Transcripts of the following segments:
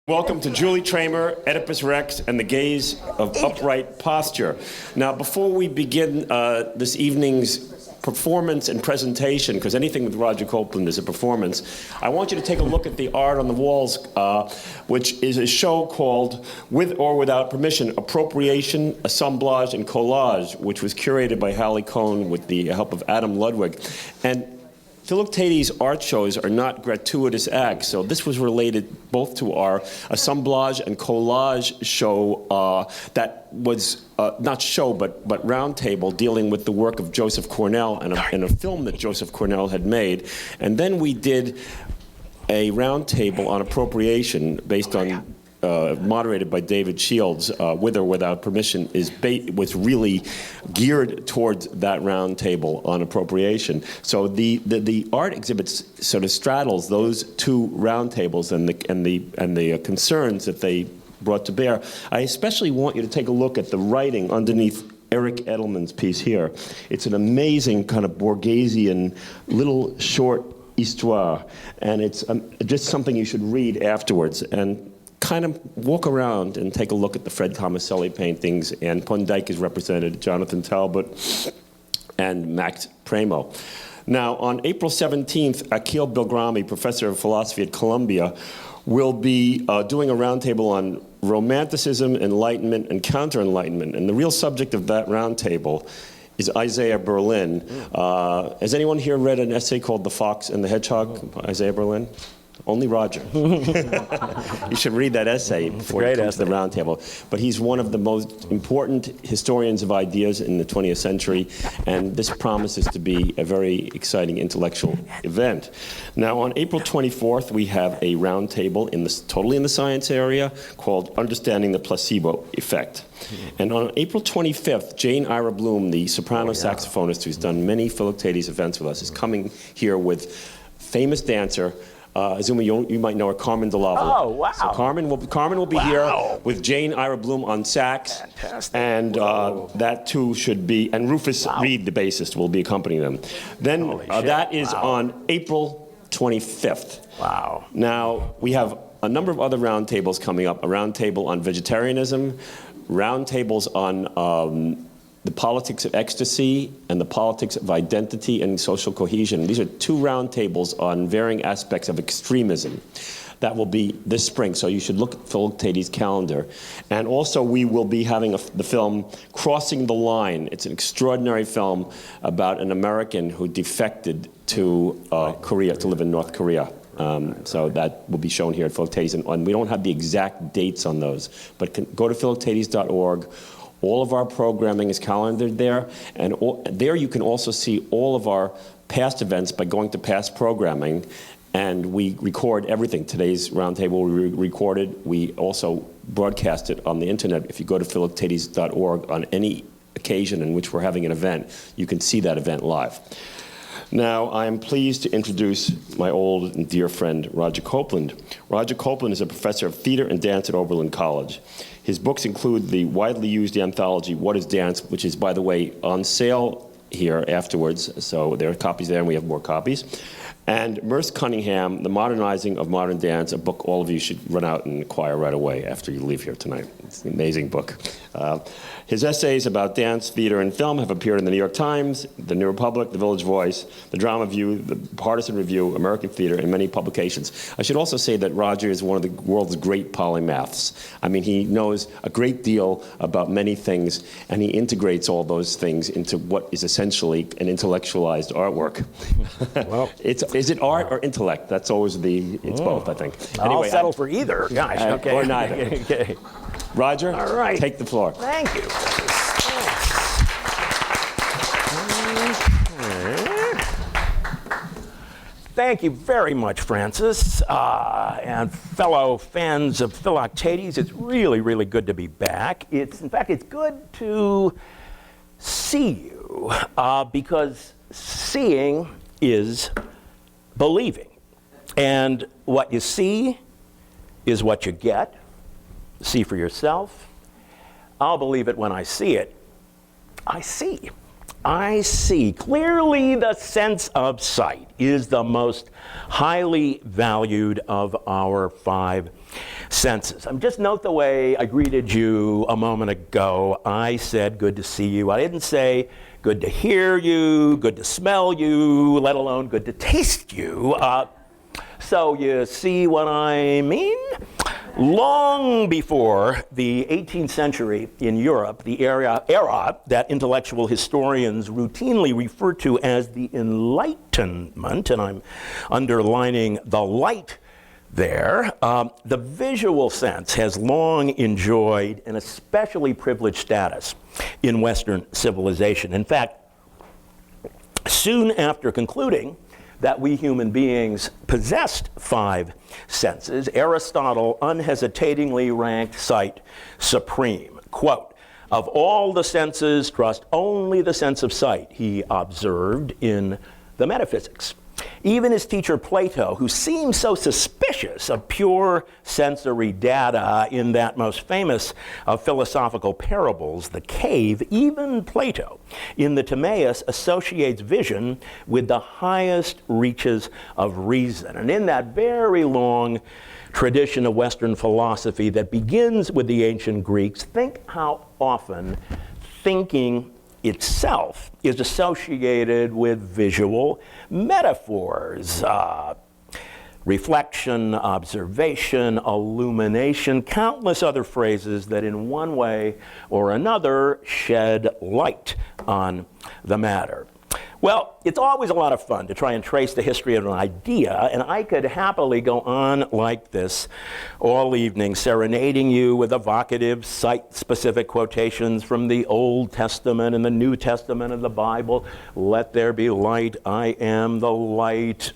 Welcome to Julie Taymor, Oedipus Rex, and the Gaze of Upright Posture. Now, before we begin this evening's performance and presentation, because anything with Roger Copeland is a performance, I want you to take a look at the art on the walls, which is a show called With or Without Permission, Appropriation, Assemblage, and Collage, which was curated by Hallie Cohn with the help of Adam Ludwig. And Philoctetes' art shows are not gratuitous acts, so this was related both to our assemblage and collage show that was not show, but roundtable, dealing with the work of Joseph Cornell and a film that Joseph Cornell had made. And then we did a roundtable on appropriation based on moderated by David Shields, With or Without Permission, was really geared towards that round table on appropriation. So the art exhibits sort of straddles those two round tables and the concerns that they brought to bear. I especially want you to take a look at the writing underneath Eric Edelman's piece here. It's an amazing kind of Borgesian little short histoire, and it's just something you should read afterwards. And kind of walk around and take a look at the Fred Tomaselli paintings, and Pondike is represented, Jonathan Talbot, and Max Premo. Now, on April 17th, Akhil Bilgrami, professor of philosophy at Columbia, will be doing a roundtable on romanticism, enlightenment, and counter-enlightenment. And the real subject of that roundtable is Isaiah Berlin. Has anyone here read an essay called The Fox and the Hedgehog by Isaiah Berlin? Only Roger. You should read that essay before you come to the round table. But he's one of the most important historians of ideas in the 20th century, and this promises to be a very exciting intellectual event. Now, on April 24th, we have a round table totally in the science area called Understanding the Placebo Effect. And on April 25th, Jane Ira Bloom, the soprano saxophonist who's done many Philoctetes events with us, is coming here with famous dancer, Azuma, you might know her, Carmen DeLavo. Oh, wow. So Carmen will be here with Jane Ira Bloom on sax. Fantastic. And that too should be, and Rufus Reed, the bassist, will be accompanying them. Then that is on April 25th. Wow. Now, we have a number of other roundtables coming up. A roundtable on vegetarianism, roundtables on the politics of ecstasy, and the politics of identity and social cohesion. These are two roundtables on varying aspects of extremism. That will be this spring, so you should look at Philoctetes' calendar. And also we will be having the film Crossing the Line. It's an extraordinary film about an American who defected to Korea, to live in North Korea. So that will be shown here at Philoctetes, and we don't have the exact dates on those, but go to philoctetes.org. All of our programming is calendared there, and there you can also see all of our past events by going to past programming, and we record everything. Today's roundtable we recorded. We also broadcast it on the internet. If you go to philoctetes.org on any occasion in which we're having an event, you can see that event live. Now, I am pleased to introduce my old and dear friend, Roger Copeland. Roger Copeland is a professor of theater and dance at Oberlin College. His books include the widely used anthology, What is Dance?, which is, by the way, on sale here afterwards. So there are copies there, and we have more copies. And Merce Cunningham, The Modernizing of Modern Dance, a book all of you should run out and acquire right away after you leave here tonight. It's an amazing book. His essays about dance, theater, and film have appeared in the New York Times, the New Republic, the Village Voice, the Drama View, the Partisan Review, American Theater, and many publications. I should also say that Roger is one of the world's great polymaths. I mean, he knows a great deal about many things, and he integrates all those things into what is essentially an intellectualized artwork. Well, is it art or intellect? That's always it's both, I think. Anyway, I'll settle for either. Gosh, okay. Or neither. Okay. Roger, all right. Take the floor. Thank you. Thank you very much, Francis, and fellow fans of Philoctetes. It's really, really good to be back. In fact, it's good to see you because seeing is believing. And what you see is what you get. See for yourself. I'll believe it when I see it. I see. I see. Clearly, the sense of sight is the most highly valued of our five senses. Just note the way I greeted you a moment ago. I said, good to see you. I didn't say, good to hear you, good to smell you, let alone good to taste you. So you see what I mean? Long before the 18th century in Europe, the era that intellectual historians routinely refer to as the Enlightenment, and I'm underlining the light there, the visual sense has long enjoyed an especially privileged status in Western civilization. In fact, soon after concluding that we human beings possessed five senses, Aristotle unhesitatingly ranked sight supreme. Quote, "Of all the senses, trust only the sense of sight," he observed in the Metaphysics. Even his teacher Plato, who seemed so suspicious of pure sensory data in that most famous of philosophical parables, the cave, even Plato in the Timaeus associates vision with the highest reaches of reason. And in that very long tradition of Western philosophy that begins with the ancient Greeks, think how often thinking itself is associated with visual metaphors, reflection, observation, illumination, countless other phrases that in one way or another shed light on the matter. Well, it's always a lot of fun to try and trace the history of an idea, and I could happily go on like this all evening, serenading you with evocative, site-specific quotations from the Old Testament and the New Testament of the Bible. Let there be light, I am the light.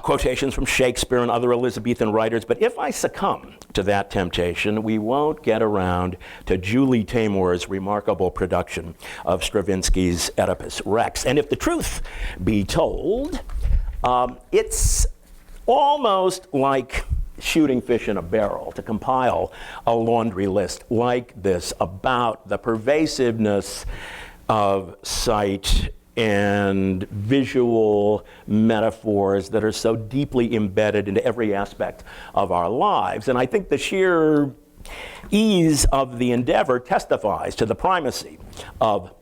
Quotations from Shakespeare and other Elizabethan writers. But if I succumb to that temptation, we won't get around to Julie Taymor's remarkable production of Stravinsky's Oedipus Rex. And if the truth be told, it's almost like shooting fish in a barrel to compile a laundry list like this about the pervasiveness of sight and visual metaphors that are so deeply embedded into every aspect of our lives. And I think the sheer ease of the endeavor testifies to the primacy of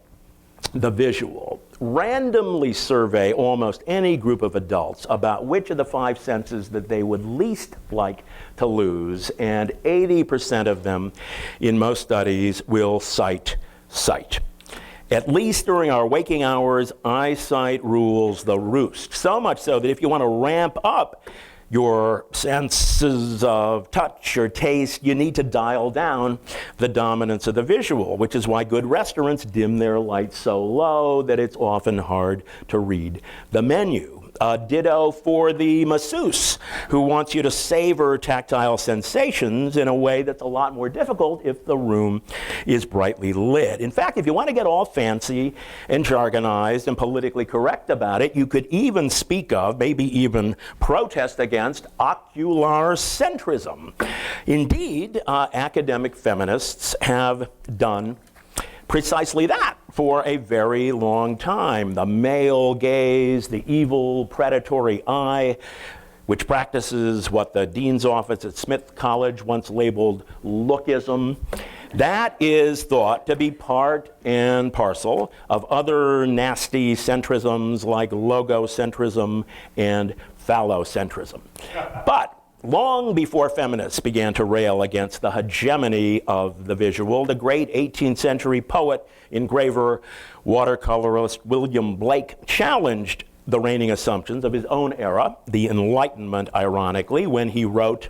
the visual. Randomly survey almost any group of adults about which of the five senses that they would least like to lose, and 80% of them in most studies will cite sight. At least during our waking hours, eyesight rules the roost. So much so that if you want to ramp up your senses of touch or taste, you need to dial down the dominance of the visual, which is why good restaurants dim their lights so low that it's often hard to read the menu. Ditto for the masseuse, who wants you to savor tactile sensations in a way that's a lot more difficult if the room is brightly lit. In fact, if you want to get all fancy and jargonized and politically correct about it, you could even speak of, maybe even protest against, ocular centrism. Indeed, academic feminists have done precisely that for a very long time. The male gaze, the evil, predatory eye, which practices what the dean's office at Smith College once labeled lookism, that is thought to be part and parcel of other nasty centrisms like logocentrism and phallocentrism. But long before feminists began to rail against the hegemony of the visual, the great 18th century poet, engraver, watercolorist William Blake challenged the reigning assumptions of his own era, the Enlightenment, ironically, when he wrote,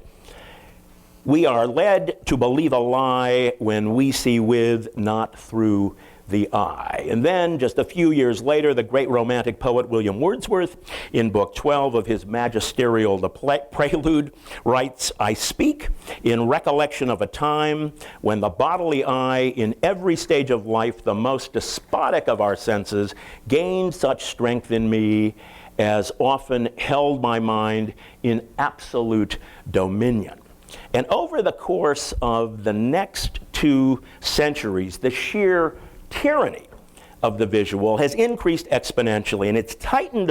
"We are led to believe a lie when we see with, not through the eye." And then, just a few years later, the great romantic poet William Wordsworth, in Book 12 of his magisterial The Prelude, writes, "I speak in recollection of a time when the bodily eye, in every stage of life, the most despotic of our senses, gained such strength in me as often held my mind in absolute dominion." And over the course of the next 2 centuries, the sheer tyranny of the visual has increased exponentially, and it's tightened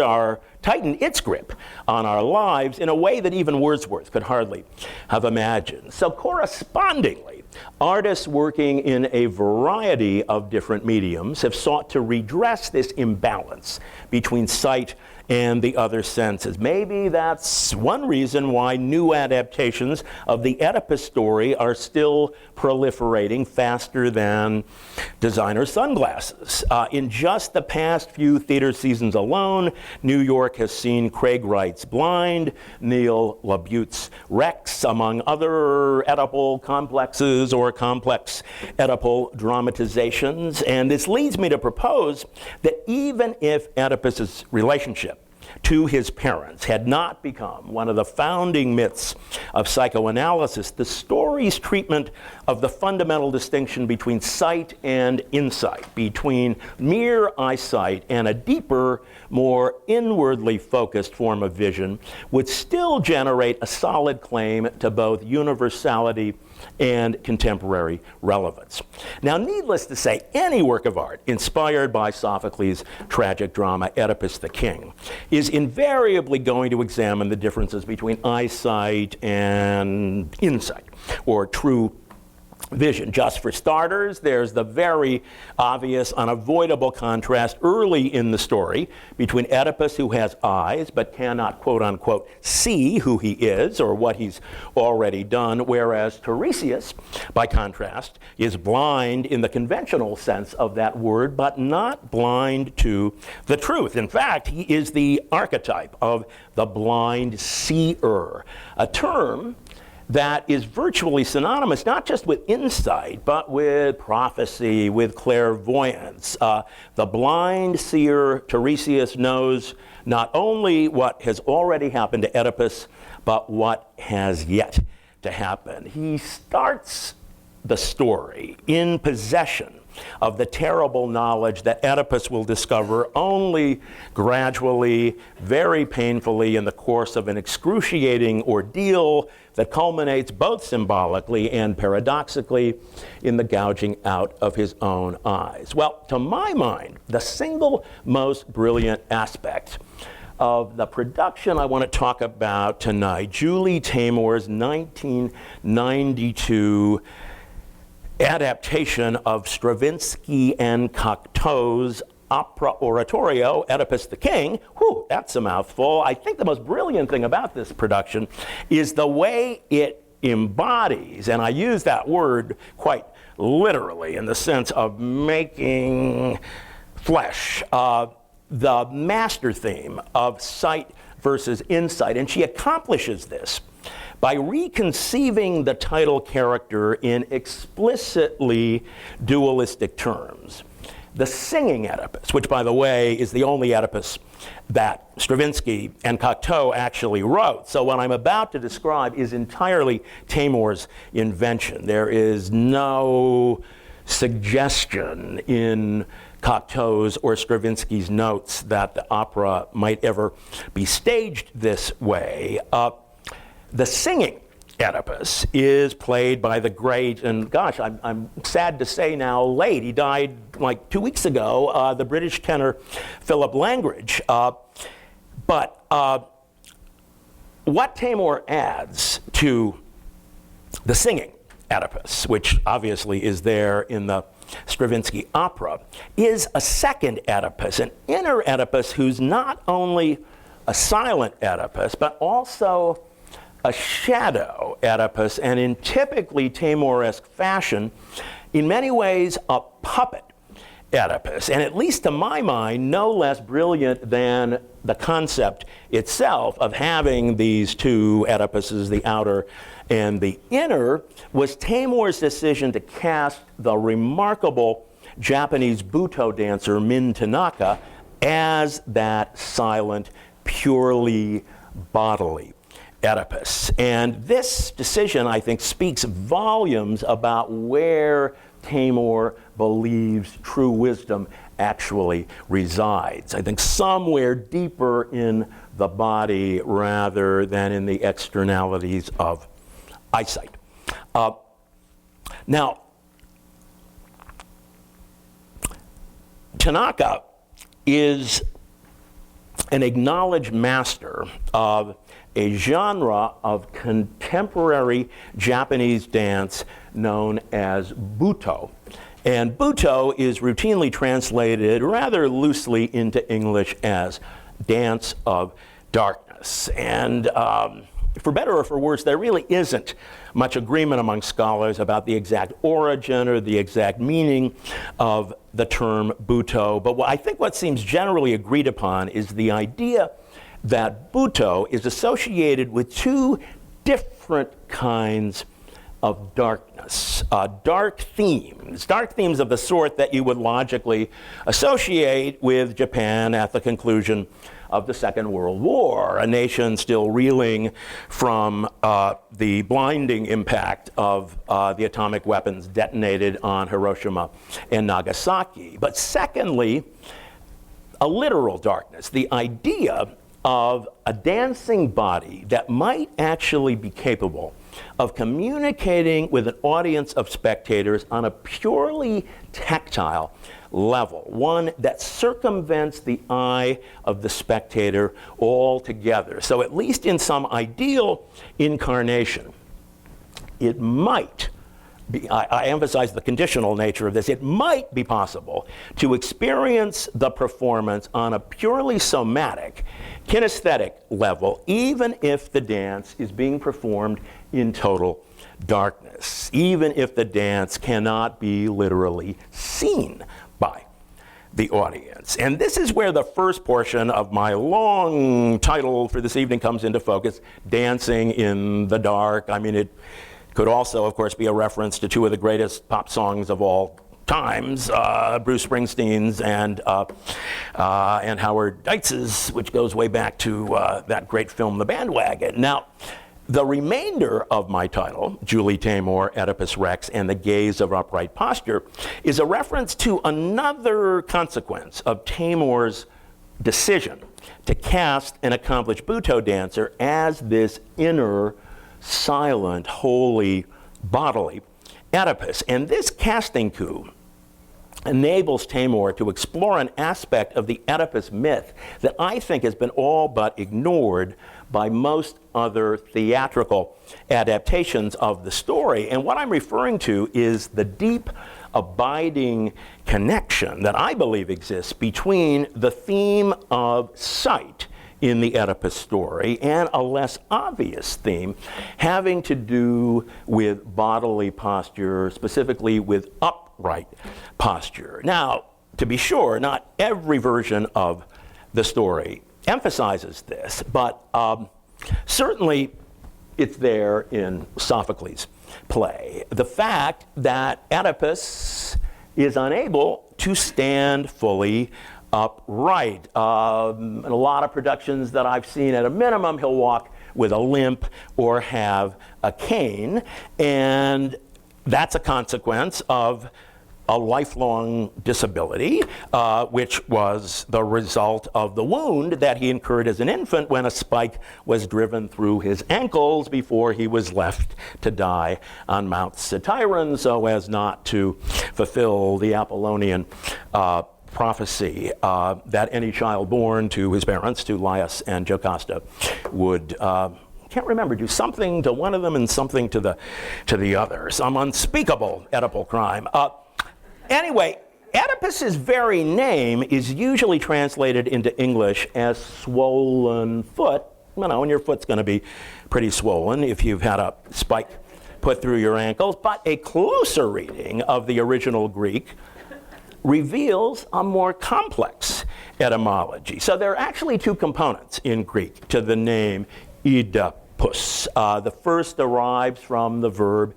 its grip on our lives in a way that even Wordsworth could hardly have imagined. So correspondingly, artists working in a variety of different mediums have sought to redress this imbalance between sight and the other senses. Maybe that's one reason why new adaptations of the Oedipus story are still proliferating faster than designer sunglasses. In just the past few theater seasons alone, New York has seen Craig Wright's Blind, Neil LaBute's Rex, among other Oedipal complexes or complex Oedipal dramatizations. And this leads me to propose that even if Oedipus's relationship to his parents had not become one of the founding myths of psychoanalysis, the story's treatment of the fundamental distinction between sight and insight, between mere eyesight and a deeper, more inwardly focused form of vision, would still generate a solid claim to both universality and contemporary relevance. Now, needless to say, any work of art inspired by Sophocles' tragic drama, Oedipus the King, is invariably going to examine the differences between eyesight and insight, or true vision. Just for starters, there's the very obvious, unavoidable contrast early in the story between Oedipus, who has eyes but cannot, quote unquote, see who he is or what he's already done, whereas Tiresias, by contrast, is blind in the conventional sense of that word, but not blind to the truth. In fact, he is the archetype of the blind seer, a term that is virtually synonymous not just with insight, but with prophecy, with clairvoyance. The blind seer Tiresias knows not only what has already happened to Oedipus, but what has yet to happen. He starts the story in possession of the terrible knowledge that Oedipus will discover only gradually, very painfully, in the course of an excruciating ordeal that culminates both symbolically and paradoxically in the gouging out of his own eyes. Well, to my mind, the single most brilliant aspect of the production I want to talk about tonight, Julie Taymor's 1992 adaptation of Stravinsky and Cocteau's opera oratorio, Oedipus the King. Whew, that's a mouthful. I think the most brilliant thing about this production is the way it embodies, and I use that word quite literally in the sense of making flesh, the master theme of sight versus insight. And she accomplishes this by reconceiving the title character in explicitly dualistic terms. The singing Oedipus, which, by the way, is the only Oedipus that Stravinsky and Cocteau actually wrote. So what I'm about to describe is entirely Taymor's invention. There is no suggestion in Cocteau's or Stravinsky's notes that the opera might ever be staged this way. The singing Oedipus is played by the great, and gosh, I'm sad to say now, late. He died like 2 weeks ago, the British tenor Philip Langridge. But what Taymor adds to the singing Oedipus, which obviously is there in the Stravinsky opera, is a second Oedipus, an inner Oedipus who's not only a silent Oedipus, but also a shadow Oedipus, and in typically Taymor-esque fashion, in many ways a puppet Oedipus, and at least to my mind, no less brilliant than the concept itself of having these two Oedipuses, the outer and the inner, was Taymor's decision to cast the remarkable Japanese Buto dancer Min Tanaka as that silent, purely bodily Oedipus. And this decision, I think, speaks volumes about where Taymor believes true wisdom actually resides. I think somewhere deeper in the body rather than in the externalities of eyesight. Now, Tanaka is an acknowledged master of a genre of contemporary Japanese dance known as Buto. And Buto is routinely translated rather loosely into English as dance of darkness. And for better or for worse, there really isn't much agreement among scholars about the exact origin or the exact meaning of the term Buto. But I think what seems generally agreed upon is the idea that Buto is associated with two different kinds of darkness, dark themes of the sort that you would logically associate with Japan at the conclusion of the Second World War, a nation still reeling from the blinding impact of the atomic weapons detonated on Hiroshima and Nagasaki. But secondly, a literal darkness, the idea of a dancing body that might actually be capable of communicating with an audience of spectators on a purely tactile level, one that circumvents the eye of the spectator altogether. So at least in some ideal incarnation, it might be, I emphasize the conditional nature of this, it might be possible to experience the performance on a purely somatic, kinesthetic level, even if the dance is being performed in total darkness, even if the dance cannot be literally seen by the audience. And this is where the first portion of my long title for this evening comes into focus, Dancing in the Dark. I mean, it could also, of course, be a reference to two of the greatest pop songs of all times, Bruce Springsteen's and Howard Deitz's, which goes way back to that great film, The Bandwagon. Now, the remainder of my title, Julie Taymor, Oedipus Rex, and the Gaze of Upright Posture, is a reference to another consequence of Taymor's decision to cast an accomplished Buto dancer as this inner, silent, holy, bodily Oedipus. And this casting coup enables Taymor to explore an aspect of the Oedipus myth that I think has been all but ignored by most other theatrical adaptations of the story. And what I'm referring to is the deep, abiding connection that I believe exists between the theme of sight in the Oedipus story and a less obvious theme having to do with bodily posture, specifically with upright posture. Now, to be sure, not every version of the story emphasizes this, but certainly it's there in Sophocles' play. The fact that Oedipus is unable to stand fully upright. In a lot of productions that I've seen, at a minimum, he'll walk with a limp or have a cane, and that's a consequence of a lifelong disability, which was the result of the wound that he incurred as an infant when a spike was driven through his ankles before he was left to die on Mount Cithaeron, so as not to fulfill the Apollonian prophecy that any child born to his parents, to Laius and Jocasta, would can't remember, do something to one of them and something to the other. Some unspeakable Oedipal crime. Anyway, Oedipus's very name is usually translated into English as swollen foot. You know, and your foot's going to be pretty swollen if you've had a spike put through your ankles. But a closer reading of the original Greek reveals a more complex etymology. So there are actually two components in Greek to the name Oedipus. The first derives from the verb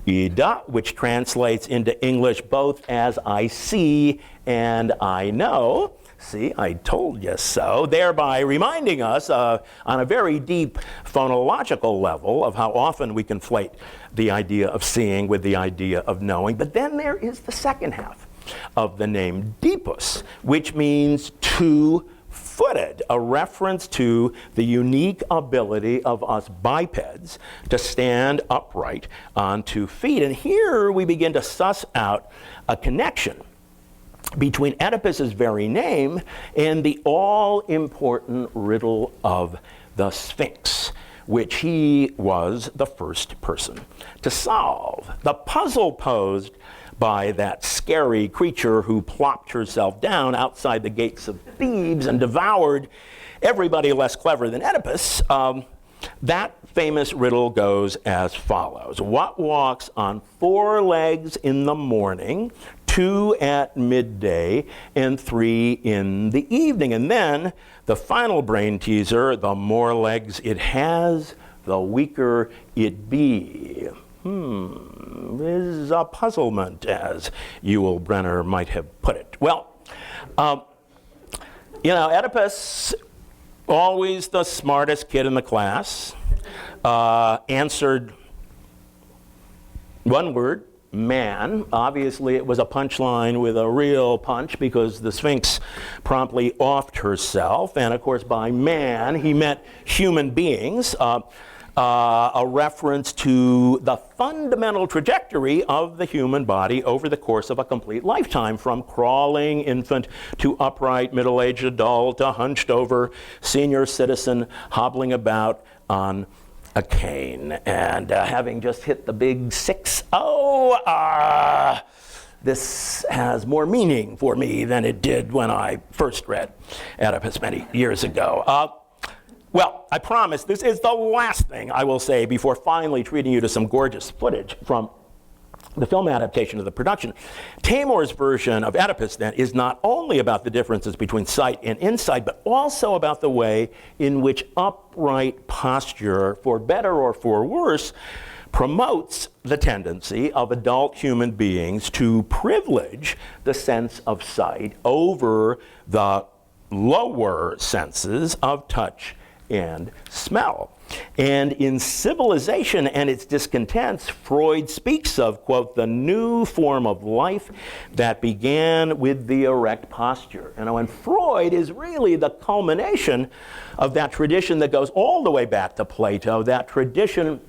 Ida, which translates into English both as I see and I know. See, I told you so, thereby reminding us on a very deep phonological level of how often we conflate the idea of seeing with the idea of knowing. But then there is the second half of the name Oedipus, which means two-footed, a reference to the unique ability of us bipeds to stand upright on 2 feet. And here we begin to suss out a connection between Oedipus's very name and the all-important riddle of the Sphinx, which he was the first person to solve. The puzzle posed by that scary creature who plopped herself down outside the gates of Thebes and devoured everybody less clever than Oedipus, that famous riddle goes as follows. What walks on 4 legs in the morning, 2 at midday, and 3 in the evening? And then the final brain teaser, the more legs it has, the weaker it be. Is a puzzlement, as Ewell Brenner might have put it. Well, Oedipus, always the smartest kid in the class, answered one word, man. Obviously, it was a punchline with a real punch because the Sphinx promptly offed herself. And of course, by man, he meant human beings. A reference to the fundamental trajectory of the human body over the course of a complete lifetime, from crawling infant to upright middle-aged adult to hunched over senior citizen hobbling about on a cane. And having just hit the big 6-0, this has more meaning for me than it did when I first read Oedipus many years ago. Well, I promise this is the last thing I will say before finally treating you to some gorgeous footage from the film adaptation of the production. Taymor's version of Oedipus, then, is not only about the differences between sight and insight, but also about the way in which upright posture, for better or for worse, promotes the tendency of adult human beings to privilege the sense of sight over the lower senses of touch and smell. And in Civilization and Its Discontents, Freud speaks of, quote, the new form of life that began with the erect posture. And Freud is really the culmination of that tradition that goes all the way back to Plato, that tradition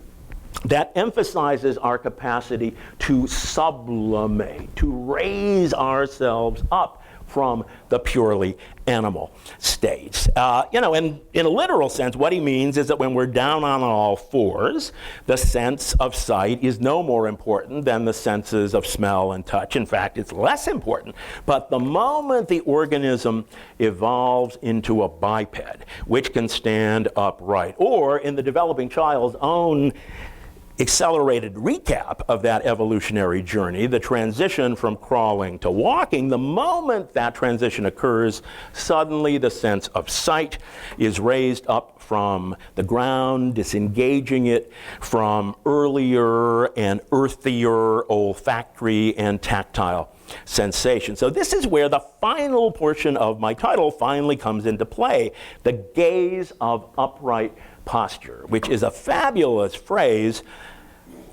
that emphasizes our capacity to sublimate, to raise ourselves up from the purely animal states. And in a literal sense, what he means is that when we're down on all fours, the sense of sight is no more important than the senses of smell and touch. In fact, it's less important. But the moment the organism evolves into a biped, which can stand upright, or in the developing child's own accelerated recap of that evolutionary journey, the transition from crawling to walking, the moment that transition occurs, suddenly the sense of sight is raised up from the ground, disengaging it from earlier and earthier olfactory and tactile sensation. So this is where the final portion of my title finally comes into play, the gaze of upright posture, which is a fabulous phrase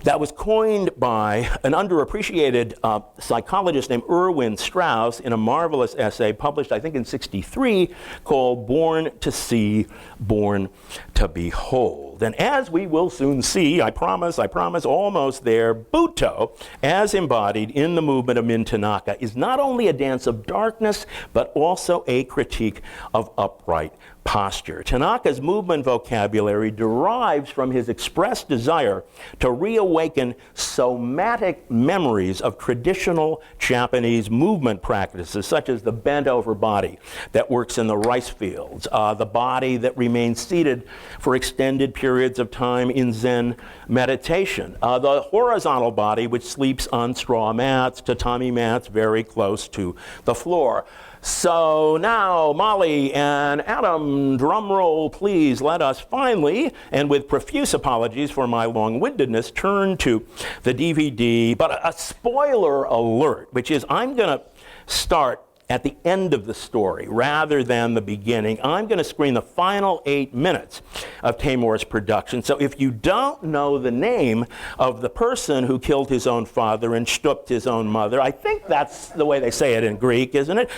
that was coined by an underappreciated psychologist named Erwin Strauss in a marvelous essay published, I think, in '63, called Born to See, Born to Behold. And as we will soon see, I promise, almost there, Buto, as embodied in the movement of Min Tanaka, is not only a dance of darkness, but also a critique of upright posture. Tanaka's movement vocabulary derives from his expressed desire to reawaken somatic memories of traditional Japanese movement practices, such as the bent-over body that works in the rice fields, the body that remains seated for extended periods of time in Zen meditation, the horizontal body which sleeps on straw mats, tatami mats very close to the floor. So now, Molly and Adam, drum roll please, let us finally, and with profuse apologies for my long-windedness, turn to the DVD. But a spoiler alert, which is I'm going to start at the end of the story rather than the beginning. I'm going to screen the final 8 minutes of Taymor's production. So if you don't know the name of the person who killed his own father and stooped his own mother, I think that's the way they say it in Greek, isn't it?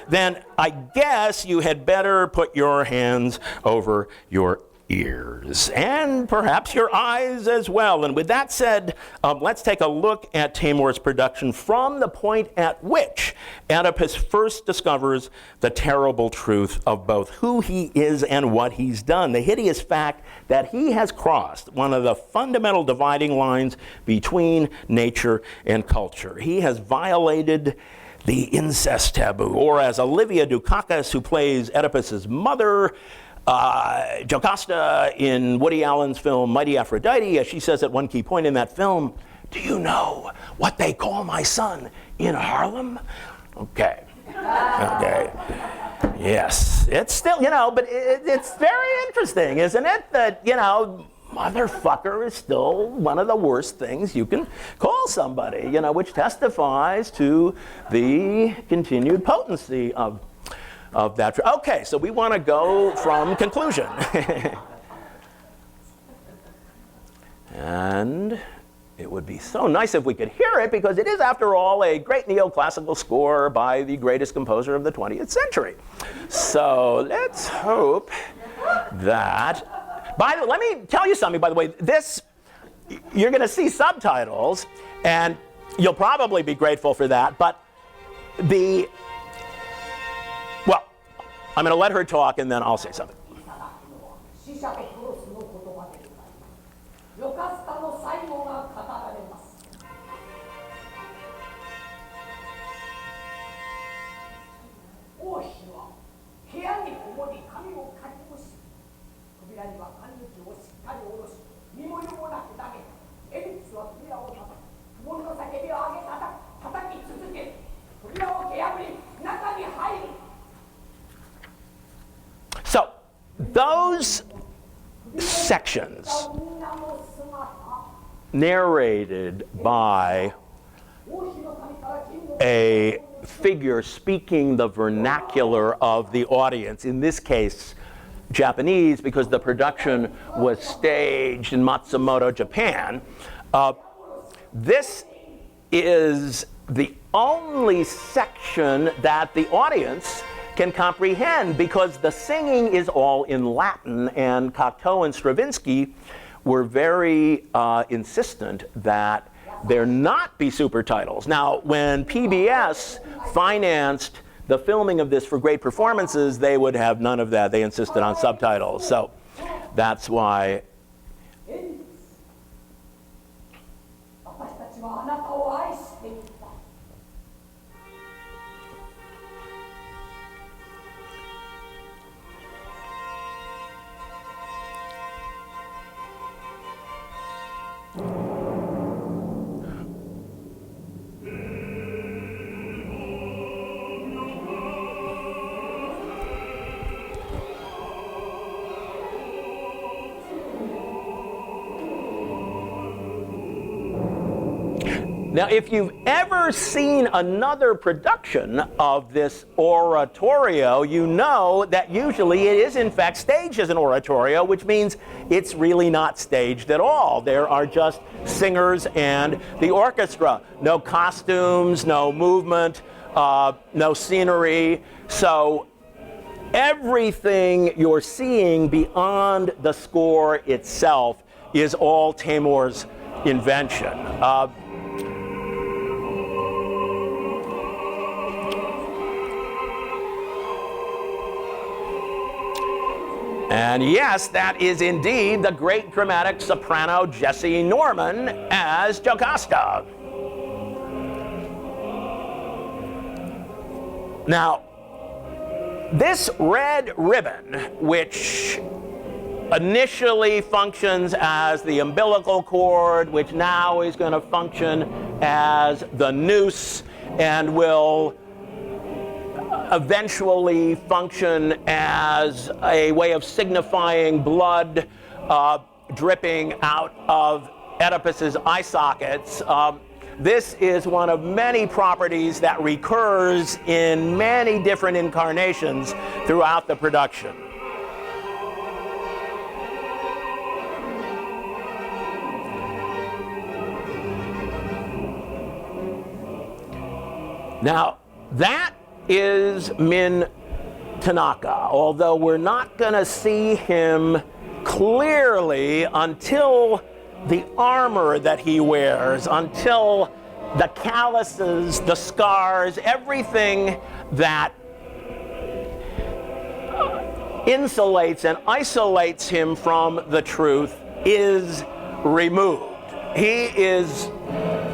Then I guess you had better put your hands over your ears, and perhaps your eyes as well. And with that said, let's take a look at Taymor's production from the point at which Oedipus first discovers the terrible truth of both who he is and what he's done, the hideous fact that he has crossed one of the fundamental dividing lines between nature and culture. He has violated the incest taboo, or as Olivia Dukakis, who plays Oedipus's mother, Jocasta in Woody Allen's film Mighty Aphrodite, as she says at one key point in that film, "Do you know what they call my son in Harlem?" Okay. Yes. It's still, but it's very interesting, isn't it? That, motherfucker is still one of the worst things you can call somebody, which testifies to the continued potency of that. Okay, so we want to go from conclusion. And it would be so nice if we could hear it, because it is, after all, a great neoclassical score by the greatest composer of the 20th century. So let's hope that... let me tell you something, by the way. This, you're going to see subtitles, and you'll probably be grateful for that, but I'm going to let her talk, and then I'll say something. So, those sections narrated by a figure speaking the vernacular of the audience, in this case Japanese, because the production was staged in Matsumoto, Japan. This is the only section that the audience can comprehend, because the singing is all in Latin, and Cocteau and Stravinsky were very insistent that there not be super titles. Now, when PBS financed the filming of this for great performances, they would have none of that. They insisted on subtitles. So that's why. Now, if you've ever seen another production of this oratorio, you know that usually it is in fact staged as an oratorio, which means it's really not staged at all. There are just singers and the orchestra. No costumes, no movement, no scenery. So everything you're seeing beyond the score itself is all Taymor's invention. And yes, that is indeed the great dramatic soprano Jessie Norman as Jocasta. Now, this red ribbon, which initially functions as the umbilical cord, which now is going to function as the noose and will eventually function as a way of signifying blood dripping out of Oedipus's eye sockets. This is one of many properties that recurs in many different incarnations throughout the production. Now, that is Min Tanaka, although we're not going to see him clearly, until the armor that he wears, until the calluses, the scars, everything that insulates and isolates him from the truth is removed. He is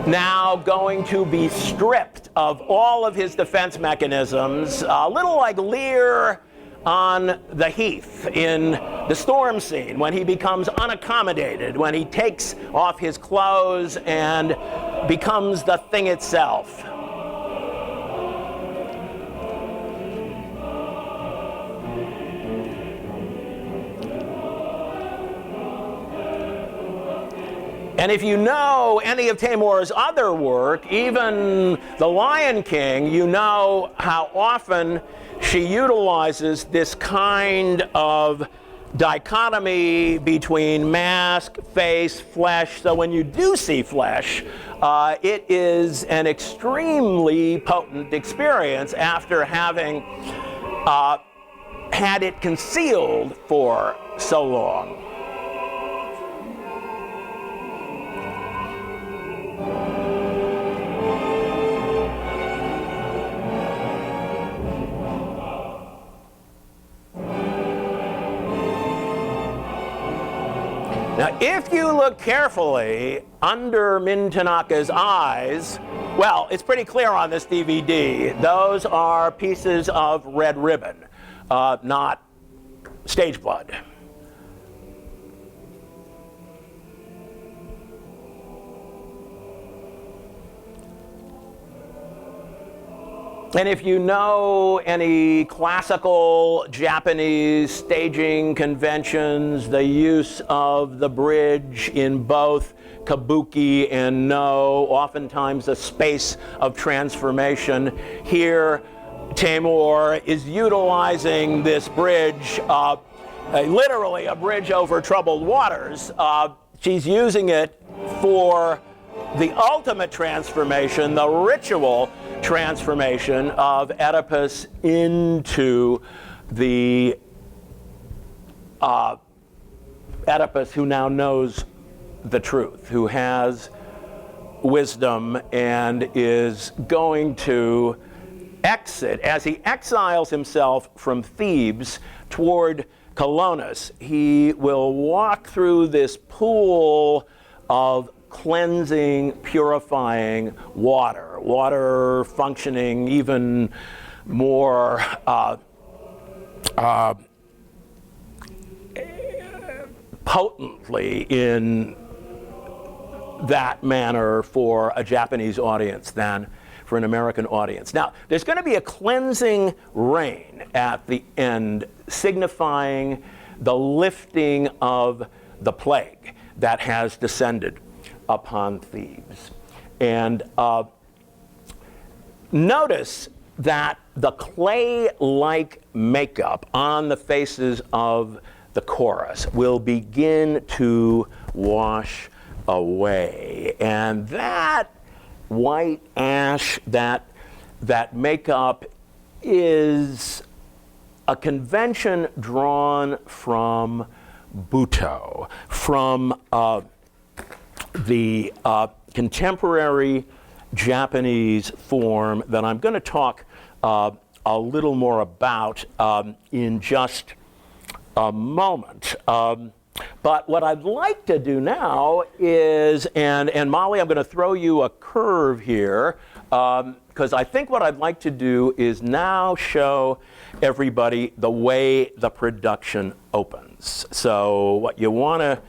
now going to be stripped of all of his defense mechanisms, a little like Lear on the heath in the storm scene, when he becomes unaccommodated, when he takes off his clothes and becomes the thing itself. And if you know any of Taymor's other work, even The Lion King, you know how often she utilizes this kind of dichotomy between mask, face, flesh. So when you do see flesh, it is an extremely potent experience after having had it concealed for so long. Now, if you look carefully under Min Tanaka's eyes, well, it's pretty clear on this DVD. Those are pieces of red ribbon, not stage blood. And if you know any classical Japanese staging conventions, the use of the bridge in both kabuki and no, oftentimes a space of transformation. Here, Taymor is utilizing this bridge, literally a bridge over troubled waters. She's using it for the ultimate transformation, the ritual transformation of Oedipus into the Oedipus who now knows the truth, who has wisdom and is going to exit. As he exiles himself from Thebes toward Colonus, he will walk through this pool of cleansing, purifying water functioning even more potently in that manner for a Japanese audience than for an American audience. Now, there's going to be a cleansing rain at the end, signifying the lifting of the plague that has descended upon Thebes. And notice that the clay-like makeup on the faces of the chorus will begin to wash away. And that white ash, that makeup is a convention drawn from Buto, from the contemporary Japanese form that I'm going to talk a little more about in just a moment. But what I'd like to do now is, and Molly, I'm going to throw you a curve here, because I think what I'd like to do is now show everybody the way the production opens. So what you want to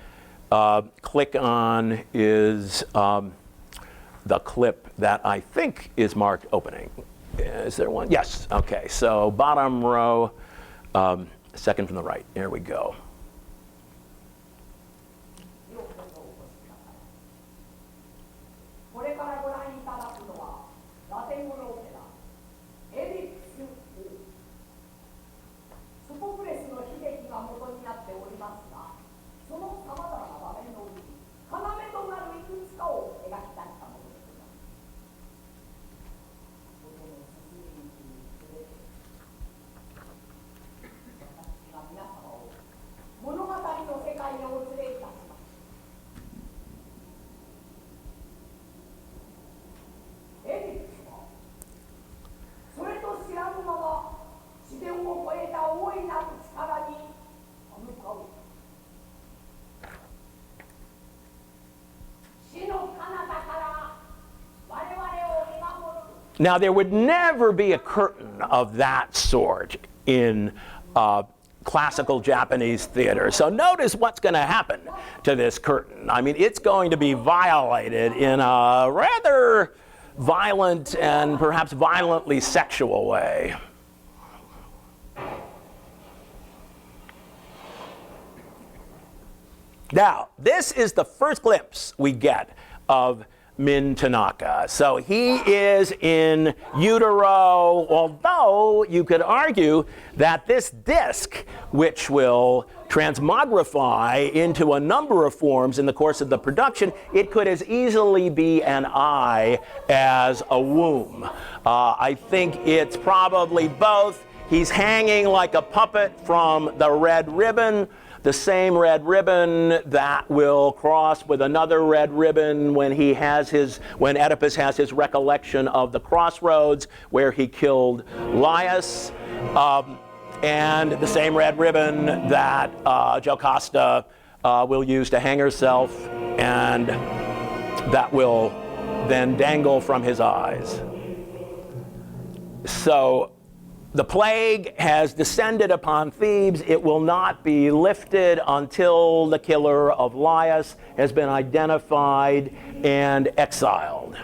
click on is the clip that I think is marked opening. Is there one? Yes. Okay. So bottom row, second from the right. There we go. Now, there would never be a curtain of that sort in classical Japanese theater. So notice what's going to happen to this curtain. I mean, it's going to be violated in a rather violent and perhaps violently sexual way. Now, this is the first glimpse we get of Min Tanaka. So he is in utero, although you could argue that this disc, which will transmogrify into a number of forms in the course of the production, it could as easily be an eye as a womb. I think it's probably both. He's hanging like a puppet from the red ribbon, the same red ribbon that will cross with another red ribbon when Oedipus has his recollection of the crossroads where he killed Laius, and the same red ribbon that Jocasta will use to hang herself, and that will then dangle from his eyes. So the plague has descended upon Thebes. It will not be lifted until the killer of Laius has been identified and exiled.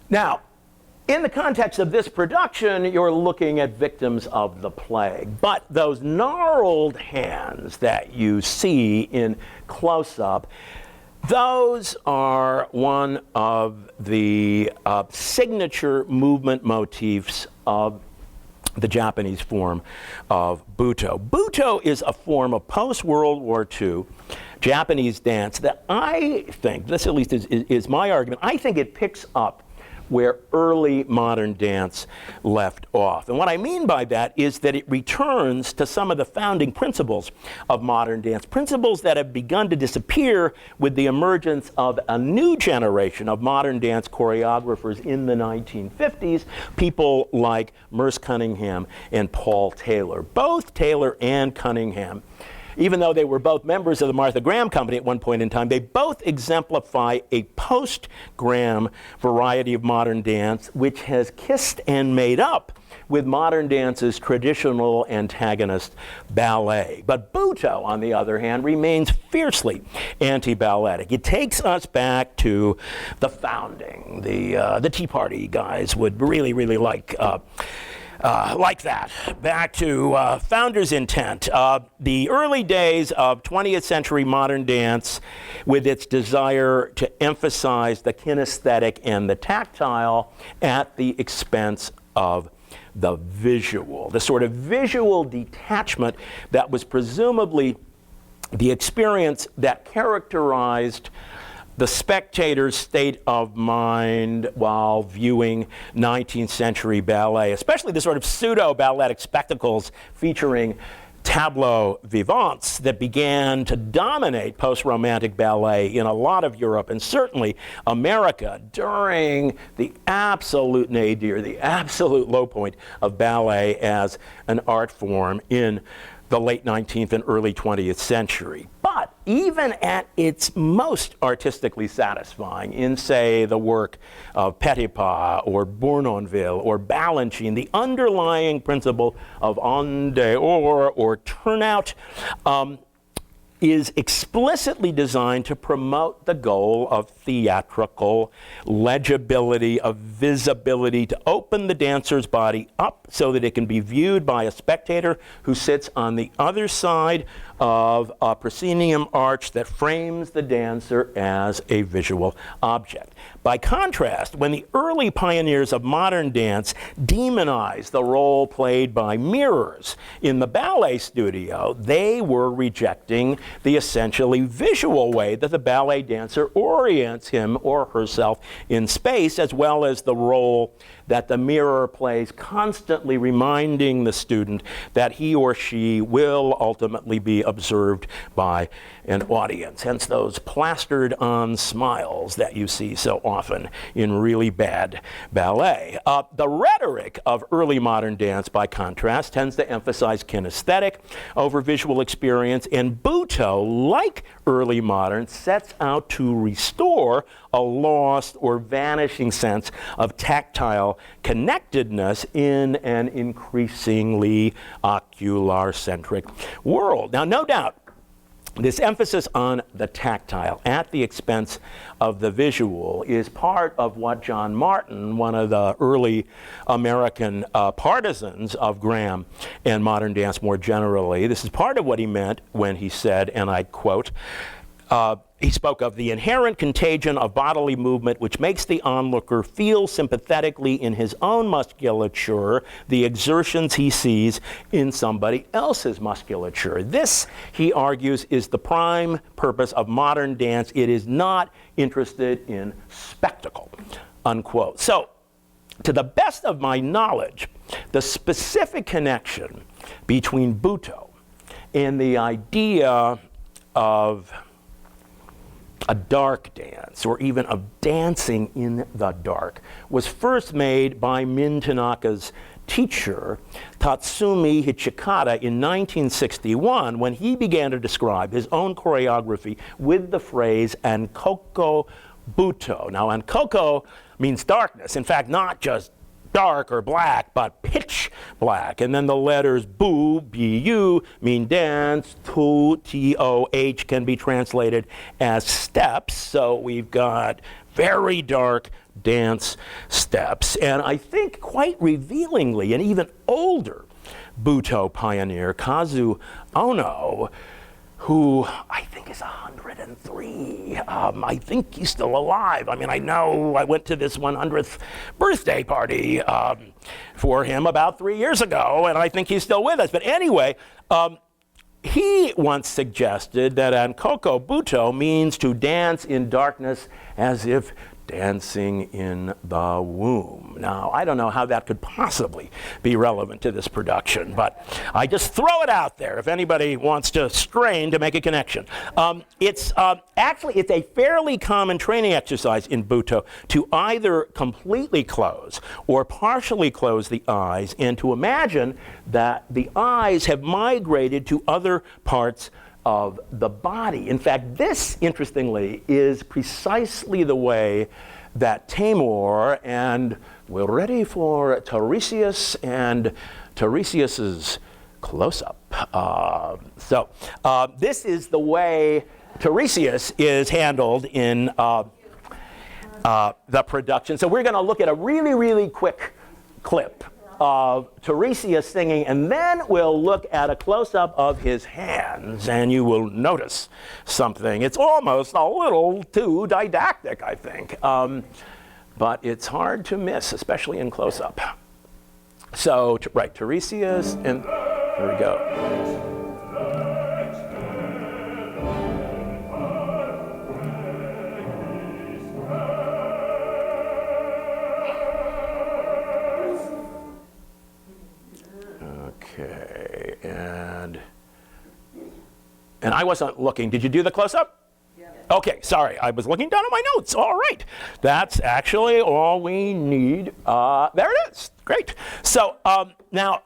Now, in the context of this production, you're looking at victims of the plague. But those gnarled hands that you see in close-up, those are one of the signature movement motifs of the Japanese form of Buto. Buto is a form of post-World War II Japanese dance that I think, this at least is my argument, I think it picks up where early modern dance left off. And what I mean by that is that it returns to some of the founding principles of modern dance, principles that have begun to disappear with the emergence of a new generation of modern dance choreographers in the 1950s, people like Merce Cunningham and Paul Taylor. Both Taylor and Cunningham, even though they were both members of the Martha Graham Company at one point in time, they both exemplify a post-Graham variety of modern dance which has kissed and made up with modern dance's traditional antagonist, ballet. But Buto, on the other hand, remains fiercely anti-balletic. It takes us back to the founding. The Tea Party guys would really, really like that. Back to founder's intent. The early days of 20th century modern dance, with its desire to emphasize the kinesthetic and the tactile at the expense of the visual. The sort of visual detachment that was presumably the experience that characterized the spectator's state of mind while viewing 19th century ballet, especially the sort of pseudo-balletic spectacles featuring tableaux vivants that began to dominate post-romantic ballet in a lot of Europe and certainly America during the absolute nadir, the absolute low point of ballet as an art form in the late 19th and early 20th century. But even at its most artistically satisfying, in, say, the work of Petipa or Bournonville or Balanchine, the underlying principle of en dehors or turnout is explicitly designed to promote the goal of theatrical legibility, of visibility, to open the dancer's body up so that it can be viewed by a spectator who sits on the other side of a proscenium arch that frames the dancer as a visual object. By contrast, when the early pioneers of modern dance demonized the role played by mirrors in the ballet studio, they were rejecting the essentially visual way that the ballet dancer orients him or herself in space, as well as the role that the mirror plays, constantly reminding the student that he or she will ultimately be observed by an audience. Hence those plastered on smiles that you see so often in really bad ballet. The rhetoric of early modern dance, by contrast, tends to emphasize kinesthetic over visual experience, and Butoh, like early modern, sets out to restore a lost or vanishing sense of tactile connectedness in an increasingly ocular-centric world. Now, no doubt, this emphasis on the tactile at the expense of the visual is part of what John Martin, one of the early American partisans of Graham and modern dance more generally, this is part of what he meant when he said, and I quote, he spoke of the inherent contagion of bodily movement which makes the onlooker feel sympathetically in his own musculature the exertions he sees in somebody else's musculature. This, he argues, is the prime purpose of modern dance. It is not interested in spectacle, unquote. So, to the best of my knowledge, the specific connection between Butoh and the idea of a dark dance, or even of dancing in the dark, was first made by Min Tanaka's teacher, Tatsumi Hichikata, in 1961, when he began to describe his own choreography with the phrase Ankoko Butoh. Now, Ankoko means darkness. In fact, not just dark or black, but pitch black. And then the letters Bu, B-U, mean dance. To, T-O-H, can be translated as steps. So we've got very dark dance steps. And I think quite revealingly, an even older Butoh pioneer, Kazu Ono, who I think is 103. I think he's still alive. I mean, I know I went to this 100th birthday party for him about 3 years ago, and I think he's still with us. But anyway, he once suggested that Ankoko Butoh means to dance in darkness as if dancing in the womb. Now, I don't know how that could possibly be relevant to this production, but I just throw it out there if anybody wants to strain to make a connection. It's a fairly common training exercise in Butoh to either completely close or partially close the eyes, and to imagine that the eyes have migrated to other parts of the body. In fact, this, interestingly, is precisely the way that Taymor, and we're ready for Tiresias and Tiresias's close-up. This is the way Tiresias is handled in the production. So we're going to look at a really, really quick clip of Tiresias singing, and then we'll look at a close-up of his hands, and you will notice something. It's almost a little too didactic, I think, but it's hard to miss, especially in close-up. So, right, Tiresias, and here we go. Okay, and I wasn't looking. Did you do the close-up? Yeah. Okay, sorry, I was looking down at my notes. All right, that's actually all we need. There it is. Great. So now,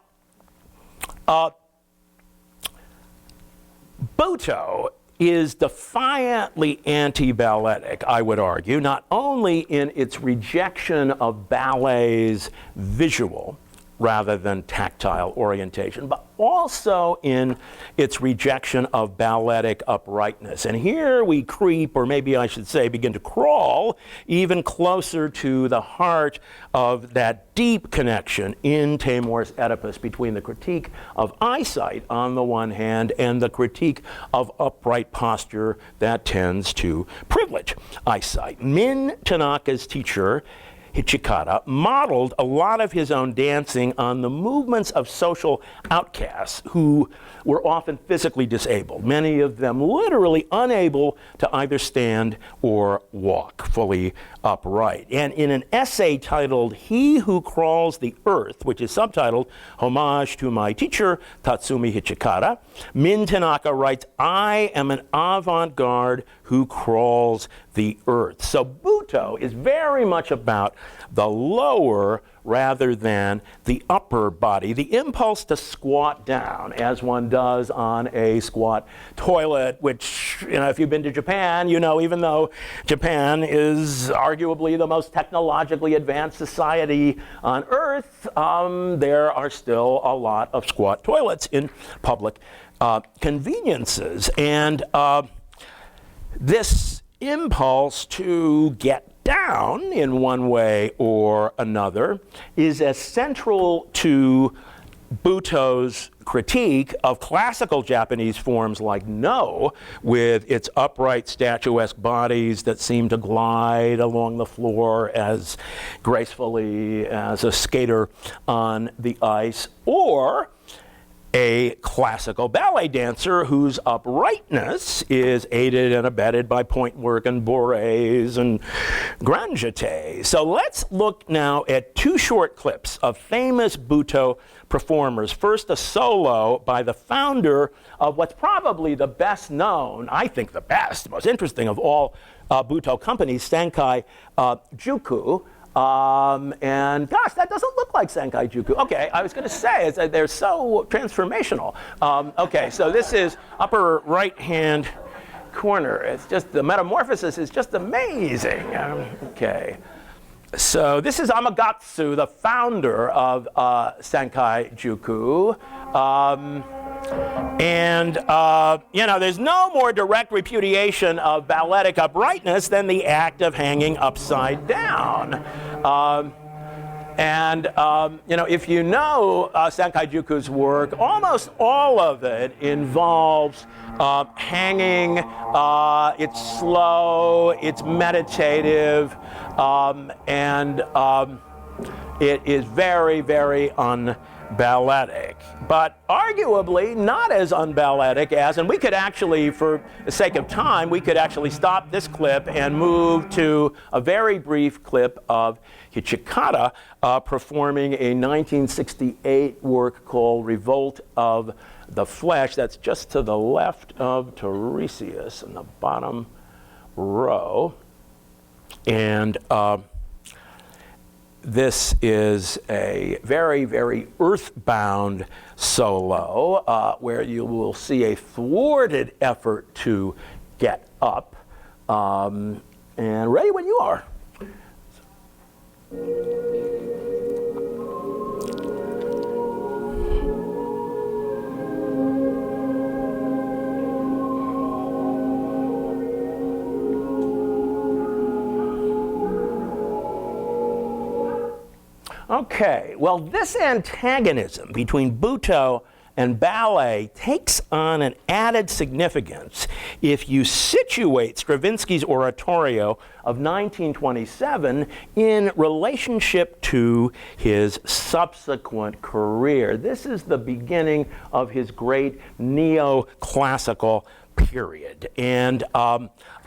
Butoh is defiantly anti-balletic, I would argue, not only in its rejection of ballet's visual rather than tactile orientation, but also in its rejection of balletic uprightness. And here we creep, or maybe I should say begin to crawl, even closer to the heart of that deep connection in Taymor's Oedipus between the critique of eyesight on the one hand and the critique of upright posture that tends to privilege eyesight. Min Tanaka's teacher, Hichikata, modeled a lot of his own dancing on the movements of social outcasts who were often physically disabled, many of them literally unable to either stand or walk fully upright. And in an essay titled He Who Crawls the Earth, which is subtitled Homage to My Teacher, Tatsumi Hichikata, Min Tanaka writes, "I am an avant-garde who crawls the earth." So Buto is very much about the lower rather than the upper body, the impulse to squat down as one does on a squat toilet, which, if you've been to Japan, even though Japan is arguably the most technologically advanced society on earth, there are still a lot of squat toilets in public conveniences. And this impulse to get down in one way or another is as central to Buto's critique of classical Japanese forms like No, with its upright statuesque bodies that seem to glide along the floor as gracefully as a skater on the ice, or a classical ballet dancer whose uprightness is aided and abetted by point work and bourrées and grand jetés. So let's look now at two short clips of famous Buto performers. First, a solo by the founder of what's probably the best known, I think the best, most interesting of all Buto companies, Sankai Juku. And gosh, that doesn't look like Sankai Juku. Okay, I was going to say, they're so transformational. Okay, so this is upper right-hand corner. It's just, the metamorphosis is just amazing. Okay. So this is Amagatsu, the founder of Sankai Juku. There's no more direct repudiation of balletic uprightness than the act of hanging upside down. If you know Sankai Juku's work, almost all of it involves hanging. It's slow, it's meditative, it is very, very unballetic. But arguably not as unballetic as, and we could actually, for the sake of time, we could actually stop this clip and move to a very brief clip of Hichikata performing a 1968 work called Revolt of the Flesh. That's just to the left of Tiresias in the bottom row. And this is a very, very earthbound solo where you will see a thwarted effort to get up. And ready when you are. Okay, well, this antagonism between Buto and ballet takes on an added significance if you situate Stravinsky's oratorio of 1927 in relationship to his subsequent career. This is the beginning of his great neoclassical period. And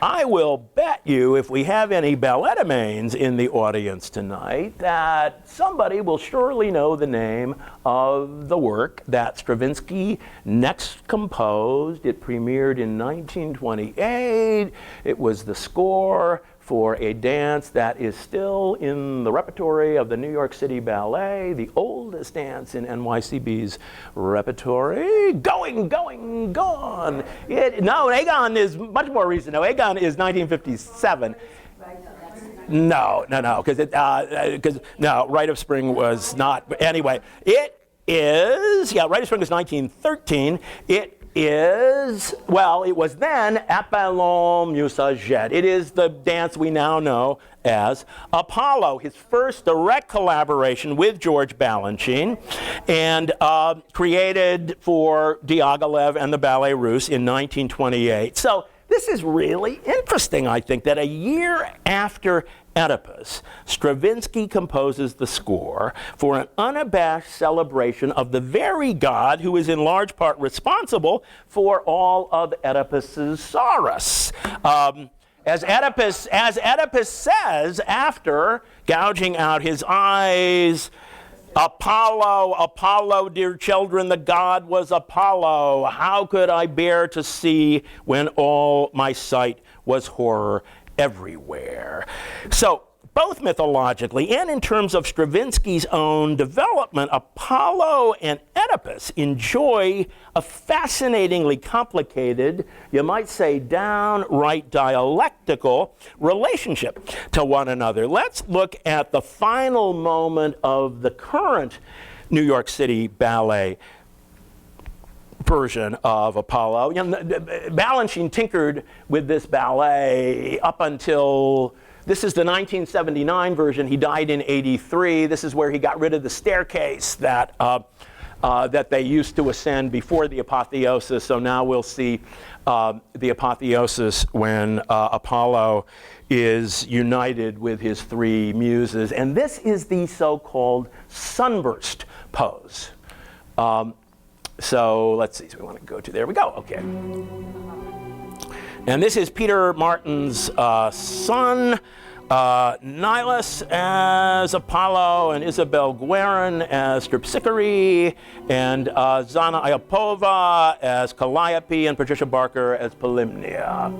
I will bet you, if we have any balletamanes in the audience tonight, that somebody will surely know the name of the work that Stravinsky next composed. It premiered in 1928. It was the score for a dance that is still in the repertory of the New York City Ballet, the oldest dance in NYCB's repertory. Going, gone. No, Egon is much more recent. No, Egon is 1957. No, because Rite of Spring was not. But anyway, it is, Rite of Spring was 1913. It was then Apollon Musajet. It is the dance we now know as Apollo, his first direct collaboration with George Balanchine, and created for Diaghilev and the Ballet Russe in 1928. So this is really interesting, I think, that a year after Oedipus, Stravinsky composes the score for an unabashed celebration of the very god who is in large part responsible for all of Oedipus's sorrows. As Oedipus says after gouging out his eyes, Apollo, Apollo, dear children, the god was Apollo. How could I bear to see when all my sight was horror everywhere? So, both mythologically and in terms of Stravinsky's own development, Apollo and Oedipus enjoy a fascinatingly complicated, you might say downright dialectical relationship to one another. Let's look at the final moment of the current New York City Ballet version of Apollo. Balanchine tinkered with this ballet up until, this is the 1979 version. He died in '83. This is where he got rid of the staircase that they used to ascend before the apotheosis. So now we'll see the apotheosis when Apollo is united with his three muses. And this is the so-called sunburst pose. So let's see, so we want to go to, there we go, okay. And this is Peter Martin's son, Nilus as Apollo, and Isabel Guerin as Terpsichore, and Zana Iapova as Calliope, and Patricia Barker as Polymnia.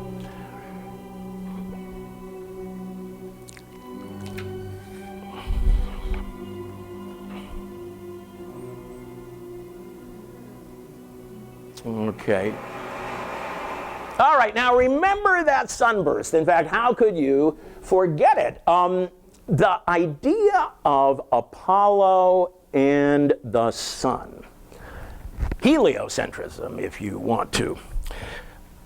Okay. All right, now remember that sunburst. In fact, how could you forget it? The idea of Apollo and the sun, heliocentrism, if you want to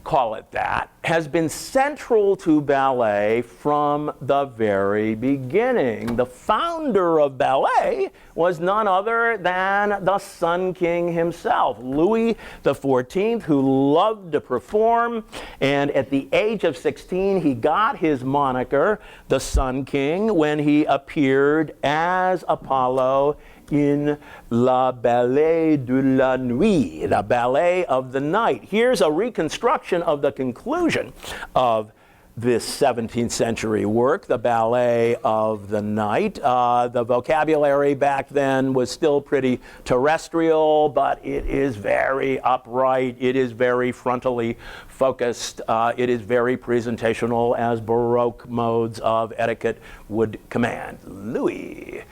call it that, has been central to ballet from the very beginning. The founder of ballet was none other than the Sun King himself, Louis XIV, who loved to perform, and at the age of 16, he got his moniker, the Sun King, when he appeared as Apollo in La Ballet de la Nuit, the ballet of the night. Here's a reconstruction of the conclusion of this 17th century work, the ballet of the night. The vocabulary back then was still pretty terrestrial, but it is very upright. It is very frontally focused. It is very presentational, as Baroque modes of etiquette would command. Louis.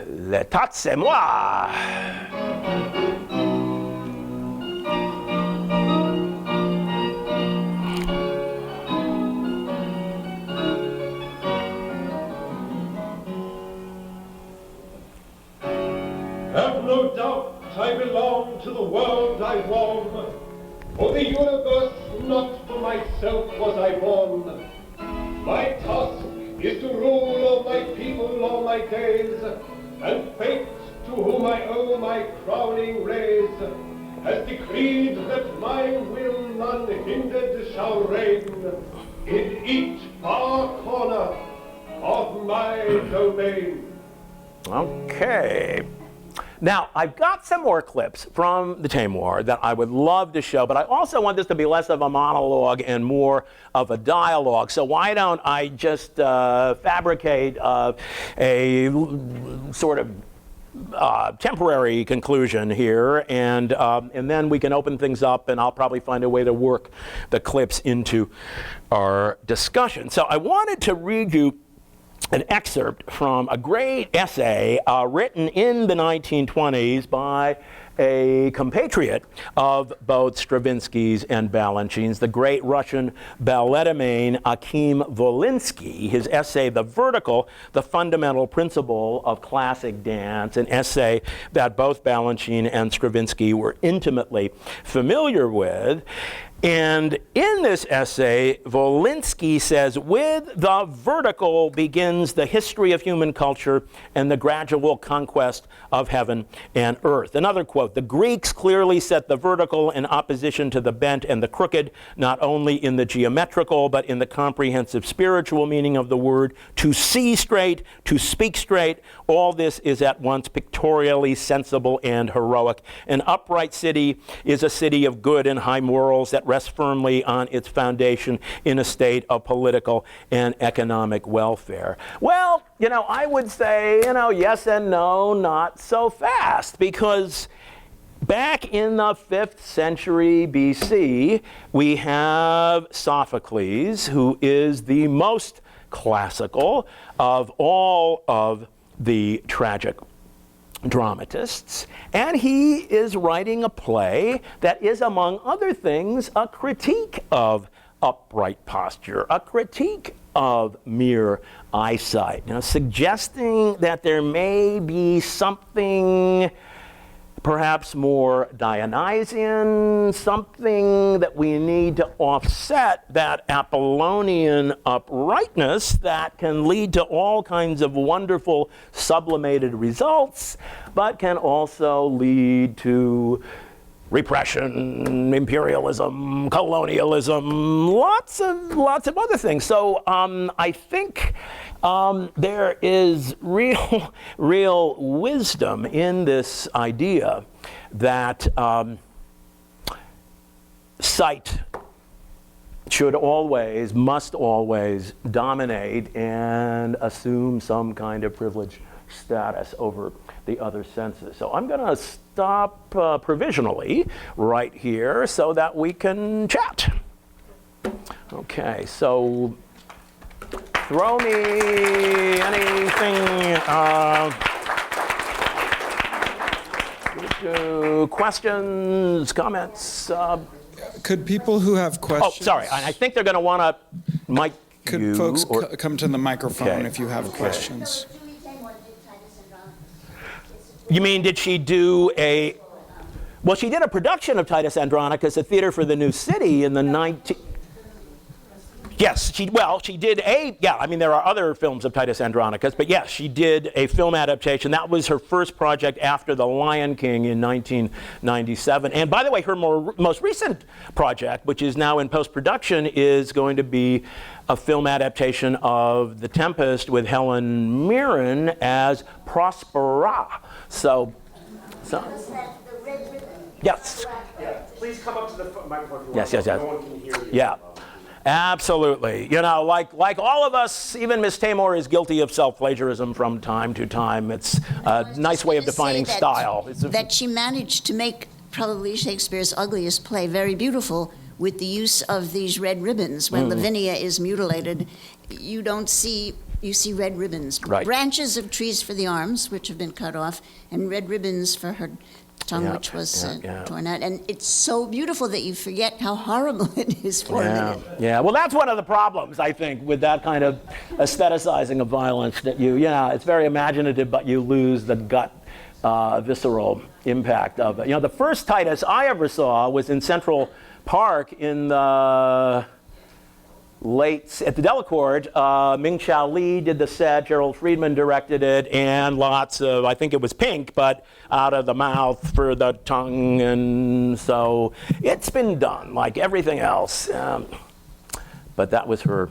L'état, c'est moi. Have no doubt I belong to the world I warm. For the universe, not for myself was I born. My task is to rule all my people all my days, and fate, to whom I owe my crowning rays, has decreed that my will unhindered shall reign in each far corner of my domain. Okay. Now, I've got some more clips from the Taymor that I would love to show, but I also want this to be less of a monologue and more of a dialogue. So why don't I just fabricate a sort of temporary conclusion here, and then we can open things up, and I'll probably find a way to work the clips into our discussion. So I wanted to read you an excerpt from a great essay written in the 1920s by a compatriot of both Stravinsky's and Balanchine's, the great Russian balletomane Akim Volinsky. His essay, The Vertical, the Fundamental Principle of Classic Dance, an essay that both Balanchine and Stravinsky were intimately familiar with. And in this essay, Volinsky says, with the vertical begins the history of human culture and the gradual conquest of heaven and earth. Another quote, the Greeks clearly set the vertical in opposition to the bent and the crooked, not only in the geometrical, but in the comprehensive spiritual meaning of the word. To see straight, to speak straight, all this is at once pictorially sensible and heroic. An upright city is a city of good and high morals that rests firmly on its foundation in a state of political and economic welfare. Well, I would say, yes and no, not so fast, because back in the 5th century BC, we have Sophocles, who is the most classical of all of the tragic dramatists, and he is writing a play that is, among other things, a critique of upright posture, a critique of mere eyesight, suggesting that there may be something perhaps more Dionysian, something that we need to offset that Apollonian uprightness that can lead to all kinds of wonderful sublimated results, but can also lead to repression, imperialism, colonialism, lots of other things. So I think there is real wisdom in this idea that sight must always dominate and assume some kind of privileged status over the other senses. So I'm going to stop provisionally right here so that we can chat. Okay, so throw me anything. Questions, comments? Could people who have questions... Oh, sorry. I think they're going to want to mic Could you. folks come to the microphone Okay. if you have questions? You mean, did she do a... Well, she did a production of Titus Andronicus at Theater for the New City in the Yes, she did there are other films of Titus Andronicus, but yes, she did a film adaptation. That was her first project after The Lion King in 1997. And by the way, her most recent project, which is now in post-production, is going to be a film adaptation of The Tempest with Helen Mirren as Prospera. So yes. Please come up to the microphone. Yes. No one can hear you. Yeah. Absolutely. Like all of us, even Miss Taymor is guilty of self-plagiarism from time to time. It's a nice way of defining style. That she managed to make probably Shakespeare's ugliest play very beautiful with the use of these red ribbons. When Lavinia is mutilated, you see red ribbons. Right. Branches of trees for the arms, which have been cut off, and red ribbons for her tongue, which was torn out. And it's so beautiful that you forget how horrible it is for a minute. Yeah, well, that's one of the problems, I think, with that kind of aestheticizing of violence, that it's very imaginative, but you lose the gut, visceral impact of it. The first Titus I ever saw was in Central Park in the at the Delacorte. Ming Chao Lee did the set, Gerald Friedman directed it, and lots of, I think it was pink, but out of the mouth for the tongue, and so it's been done like everything else. But that was her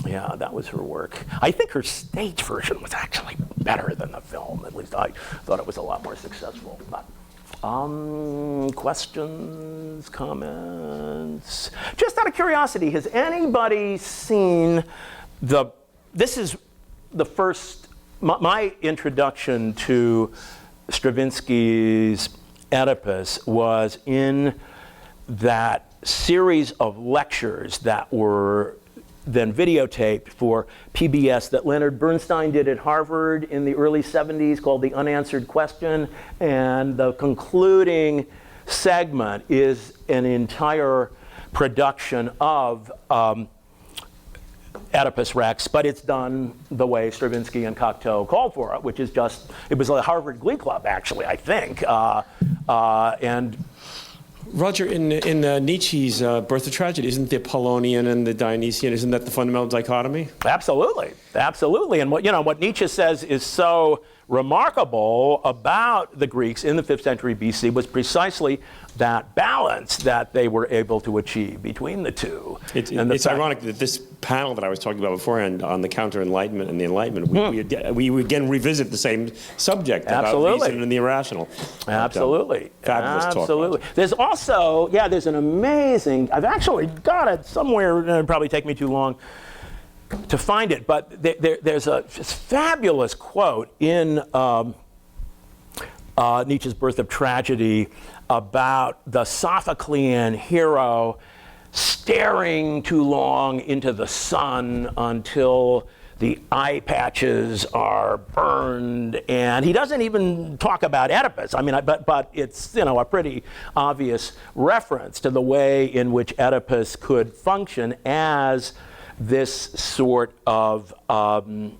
work. I think her stage version was actually better than the film. At least I thought it was a lot more successful. But questions, comments? Just out of curiosity, has anybody seen this is the first, my introduction to Stravinsky's Oedipus was in that series of lectures that were then videotaped for PBS that Leonard Bernstein did at Harvard in the early 70s called The Unanswered Question. And the concluding segment is an entire production of Oedipus Rex, but it's done the way Stravinsky and Cocteau called for it, which is just, it was a Harvard Glee Club, actually, I think. And Roger, in Nietzsche's Birth of Tragedy, isn't the Apollonian and the Dionysian, isn't that the fundamental dichotomy? absolutely, absolutely. And what Nietzsche says is so remarkable about the Greeks in the 5th century BC was precisely that balance that they were able to achieve between the two. It's ironic that this panel that I was talking about beforehand on the counter-enlightenment and the Enlightenment, we again revisit the same subject about reason and the irrational. Absolutely. Fabulous talk. Absolutely. There's also, there's an amazing, I've actually got it somewhere, it'll probably take me too long to find it, but there's a fabulous quote in Nietzsche's Birth of Tragedy about the Sophoclean hero staring too long into the sun until the eye patches are burned, and he doesn't even talk about Oedipus. I mean, but it's a pretty obvious reference to the way in which Oedipus could function as this sort of,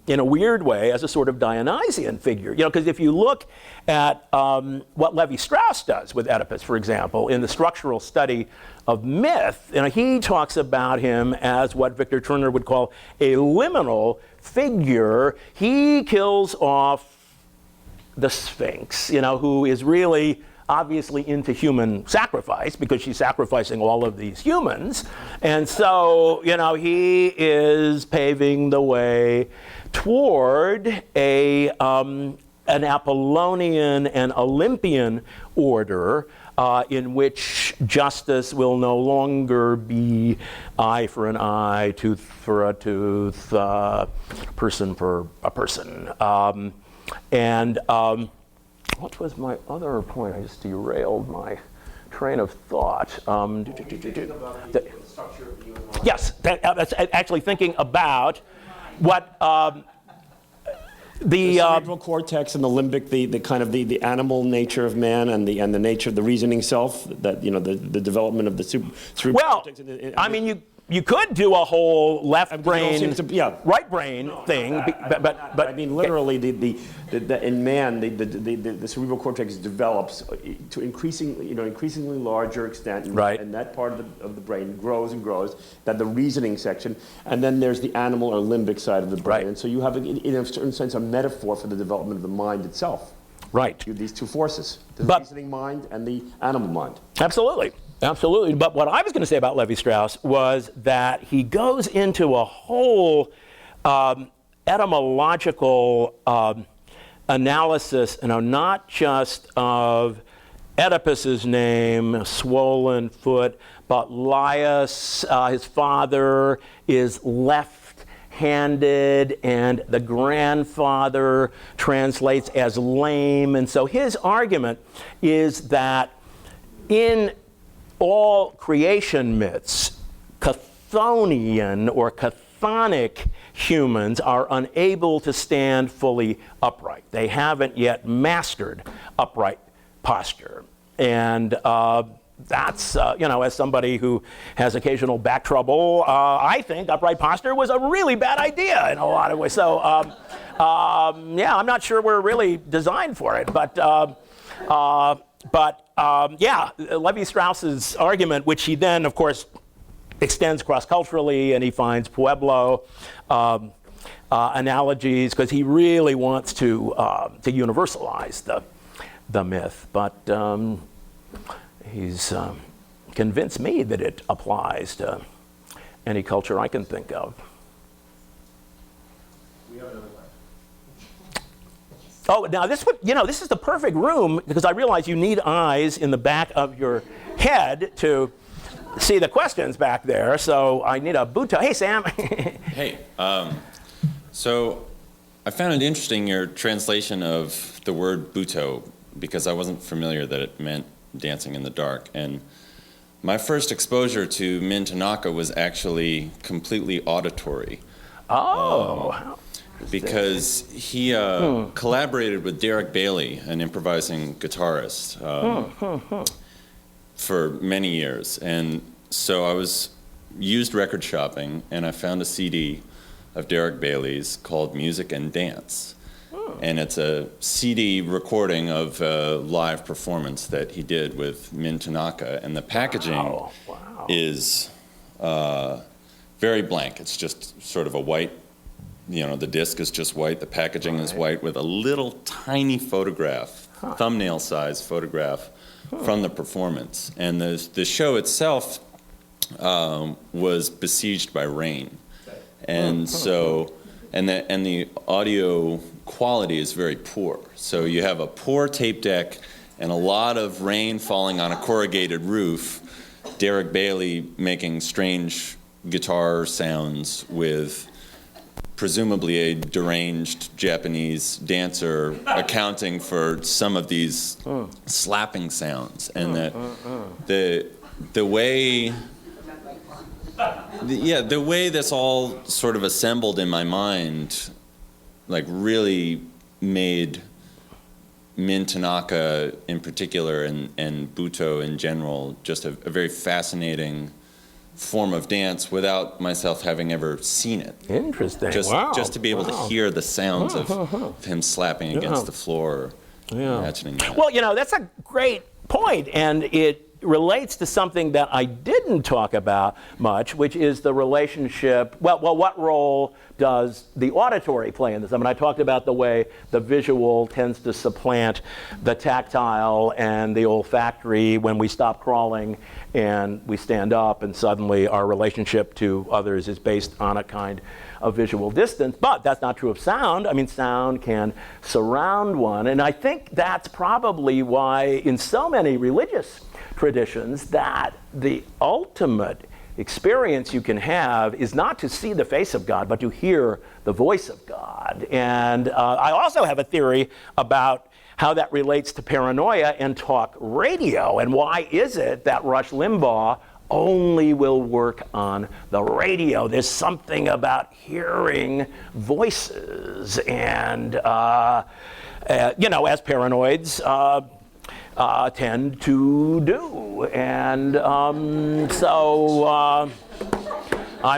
in a weird way, as a sort of Dionysian figure. Because if you look at what Levi-Strauss does with Oedipus, for example, in the structural study of myth, he talks about him as what Victor Turner would call a liminal figure. He kills off the Sphinx, who is really obviously into human sacrifice because she's sacrificing all of these humans. And so, he is paving the way toward an Apollonian and Olympian order in which justice will no longer be eye for an eye, tooth for a tooth, person for a person. What was my other point? I just derailed my train of thought. Yes, that's actually thinking about what the cerebral cortex and the limbic, the kind of the animal nature of man and the nature of the reasoning self, that the development of the cerebral cortex. I mean, you could do a whole left brain, right brain thing, but I mean, literally, in man, the cerebral cortex develops to increasingly larger extent, and that part of the brain grows and grows. That the reasoning section, and then there's the animal or limbic side of the brain, and so you have, in a certain sense, a metaphor for the development of the mind itself. Right. These two forces, the reasoning mind and the animal mind. Absolutely. Absolutely. But what I was going to say about Levi-Strauss was that he goes into a whole etymological analysis, not just of Oedipus's name, swollen foot, but Laius, his father, is left-handed, and the grandfather translates as lame. And so his argument is that in all creation myths, Chthonian or chthonic humans are unable to stand fully upright. They haven't yet mastered upright posture. And that's, as somebody who has occasional back trouble, I think upright posture was a really bad idea in a lot of ways. So, I'm not sure we're really designed for it, but Levi-Strauss's argument, which he then, of course, extends cross-culturally, and he finds Pueblo analogies, because he really wants to universalize the myth. But he's convinced me that it applies to any culture I can think of. Oh, now this is the perfect room, because I realize you need eyes in the back of your head to see the questions back there. So I need a buto. Hey, Sam. Hey, so I found it interesting, your translation of the word buto, because I wasn't familiar that it meant dancing in the dark. And my first exposure to Min Tanaka was actually completely auditory. Because he collaborated with Derek Bailey, an improvising guitarist, for many years. And so I was used record shopping, and I found a CD of Derek Bailey's called Music and Dance. And it's a CD recording of a live performance that he did with Min Tanaka. And the packaging is very blank. It's just sort of a white, the disc is just white, the packaging is white, with a little tiny photograph, thumbnail-sized photograph from the performance. And the show itself was besieged by rain. And so, and the audio quality is very poor. So you have a poor tape deck and a lot of rain falling on a corrugated roof, Derek Bailey making strange guitar sounds with presumably a deranged Japanese dancer accounting for some of these slapping sounds. And the way that's all sort of assembled in my mind, like, really made Min Tanaka in particular and Buto in general just a very fascinating form of dance without myself having ever seen it. Interesting. Just to be able to hear the sounds of him slapping against the floor, imagining that. Well, that's a great point, and it relates to something that I didn't talk about much, which is the relationship. Well, what role does the auditory play in this? I mean, I talked about the way the visual tends to supplant the tactile and the olfactory when we stop crawling and we stand up, and suddenly our relationship to others is based on a kind of visual distance. But that's not true of sound. I mean, sound can surround one, and I think that's probably why in so many religious traditions that the ultimate experience you can have is not to see the face of God, but to hear the voice of God. And I also have a theory about how that relates to paranoia and talk radio, and why is it that Rush Limbaugh only will work on the radio. There's something about hearing voices, and as paranoids tend to do. And I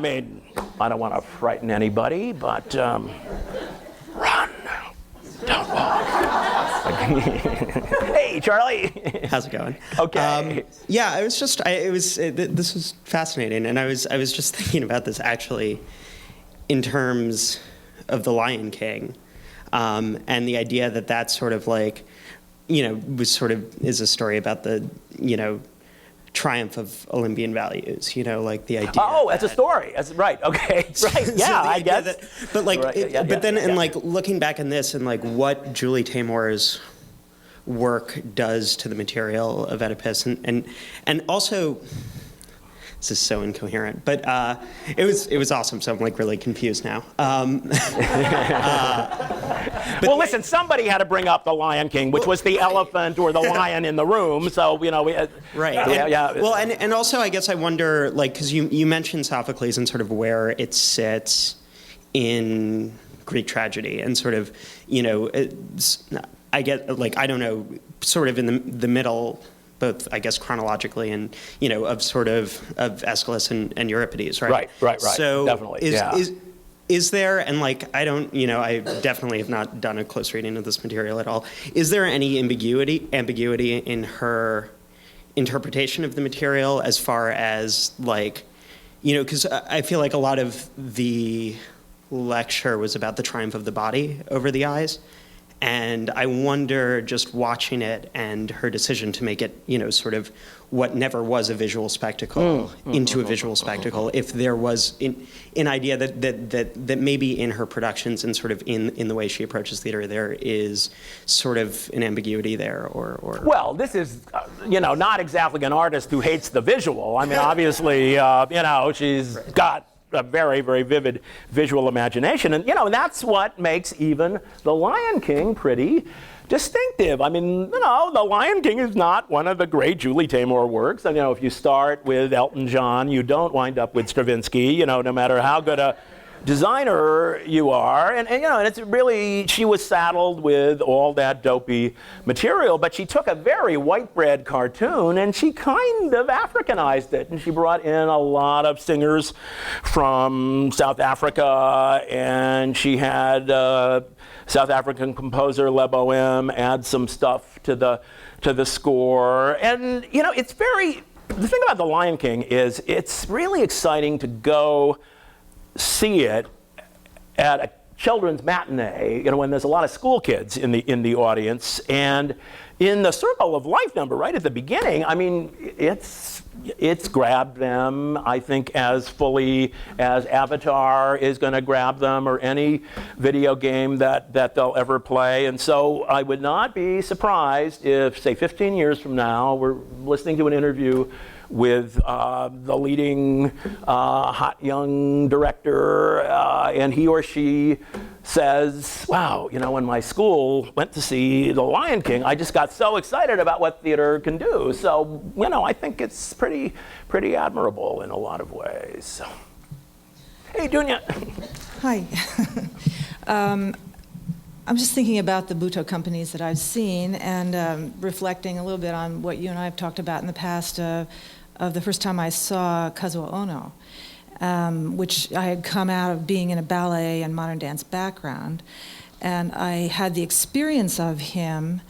mean, I don't want to frighten anybody, but run, don't walk. Hey, Charlie. How's it going? Okay. This was fascinating, and I was just thinking about this actually in terms of The Lion King, and the idea that that's sort of like, is a story about the, triumph of Olympian values, like the idea. Oh, that's a story. That's right. Okay. Right. Yeah, I guess. Looking back on this and like what Julie Taymor's work does to the material of Oedipus, and also, this is so incoherent, but it was awesome. So I'm like really confused now. Listen, somebody had to bring up The Lion King, which was the elephant or the lion in the room. So we right. And also I guess I wonder, like, because you mentioned Sophocles and sort of where it sits in Greek tragedy, and sort of I get, like, I don't know, sort of in the middle, both, I guess, chronologically and, of sort of Aeschylus and Euripides, right? Right. So definitely, is there, and like, I don't, I definitely have not done a close reading of this material at all. Is there any ambiguity in her interpretation of the material as far as, like, because I feel like a lot of the lecture was about the triumph of the body over the eyes. And I wonder, just watching it and her decision to make it, sort of what never was a visual spectacle into a visual spectacle, if there was an idea that maybe in her productions and sort of in the way she approaches theater, there is sort of an ambiguity there, or. Well, this is, not exactly an artist who hates the visual. I mean, obviously, she's got a very, very vivid visual imagination. And, that's what makes even The Lion King pretty distinctive. I mean, The Lion King is not one of the great Julie Taymor works. And, if you start with Elton John, you don't wind up with Stravinsky, no matter how good a designer you are. And it's really, she was saddled with all that dopey material, but she took a very white bread cartoon and she kind of Africanized it. And she brought in a lot of singers from South Africa, and she had South African composer Le Bohème add some stuff to the score. And, it's the thing about The Lion King is it's really exciting to go see it at a children's matinee, when there's a lot of school kids in the audience, and in the Circle of Life number right at the beginning, I mean, it's grabbed them, I think, as fully as Avatar is going to grab them, or any video game that they'll ever play. And so I would not be surprised if, say, 15 years from now, we're listening to an interview with the leading hot young director, and he or she says, wow, when my school went to see The Lion King, I just got so excited about what theater can do. So, I think it's pretty admirable in a lot of ways. So. Hey, Dunya. Hi. I'm just thinking about the Butoh companies that I've seen, and reflecting a little bit on what you and I have talked about in the past of the first time I saw Kazuo Ono, which I had come out of being in a ballet and modern dance background, and I had the experience of him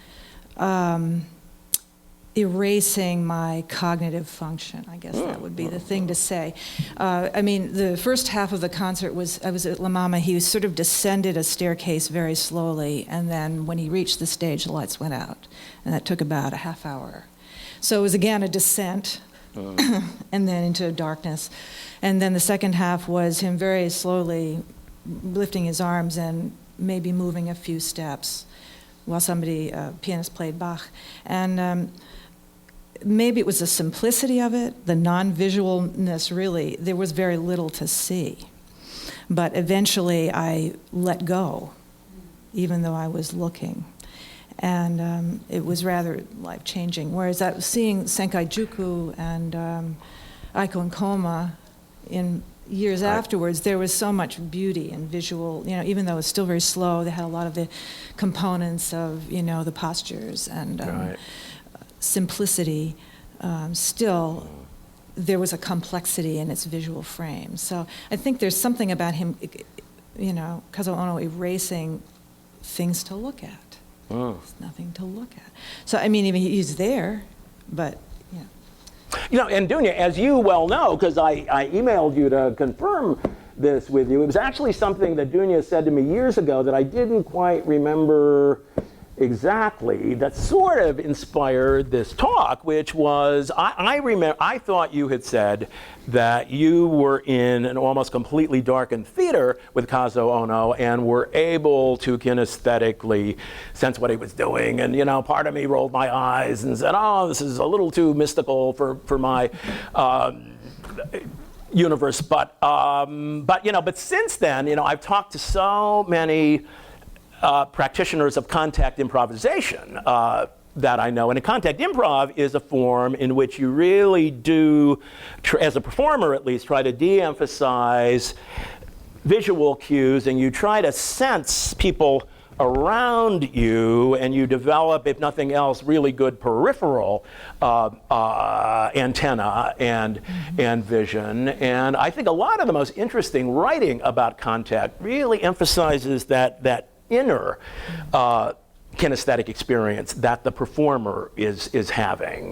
erasing my cognitive function. I guess that would be the thing to say. I mean, the first half of the concert I was at La Mama. He sort of descended a staircase very slowly, and then when he reached the stage, the lights went out, and that took about a half hour. So it was again a descent, and then into darkness. And then the second half was him very slowly lifting his arms and maybe moving a few steps while a pianist played Bach. And maybe it was the simplicity of it, the non-visualness, really. There was very little to see. But eventually I let go, even though I was looking. And it was rather life-changing. Whereas I was seeing Senkai Juku and Aiko and Koma in years afterwards, there was so much beauty and visual, even though it was still very slow, they had a lot of the components of, the postures and simplicity. Still, there was a complexity in its visual frame. So I think there's something about him, Kazuo Ono erasing things to look at. There's nothing to look at. So, I mean, even he's there, but, And Dunya, as you well know, because I emailed you to confirm this with you, it was actually something that Dunya said to me years ago that I didn't quite remember exactly, that sort of inspired this talk, which was, I thought you had said that you were in an almost completely darkened theater with Kazuo Ono and were able to kinesthetically sense what he was doing. And, part of me rolled my eyes and said, oh, this is a little too mystical for my universe. But since then, I've talked to so many practitioners of contact improvisation that I know. And contact improv is a form in which you really do, as a performer at least, try to de-emphasize visual cues, and you try to sense people around you, and you develop, if nothing else, really good peripheral antenna and vision. And I think a lot of the most interesting writing about contact really emphasizes that inner kinesthetic experience that the performer is having,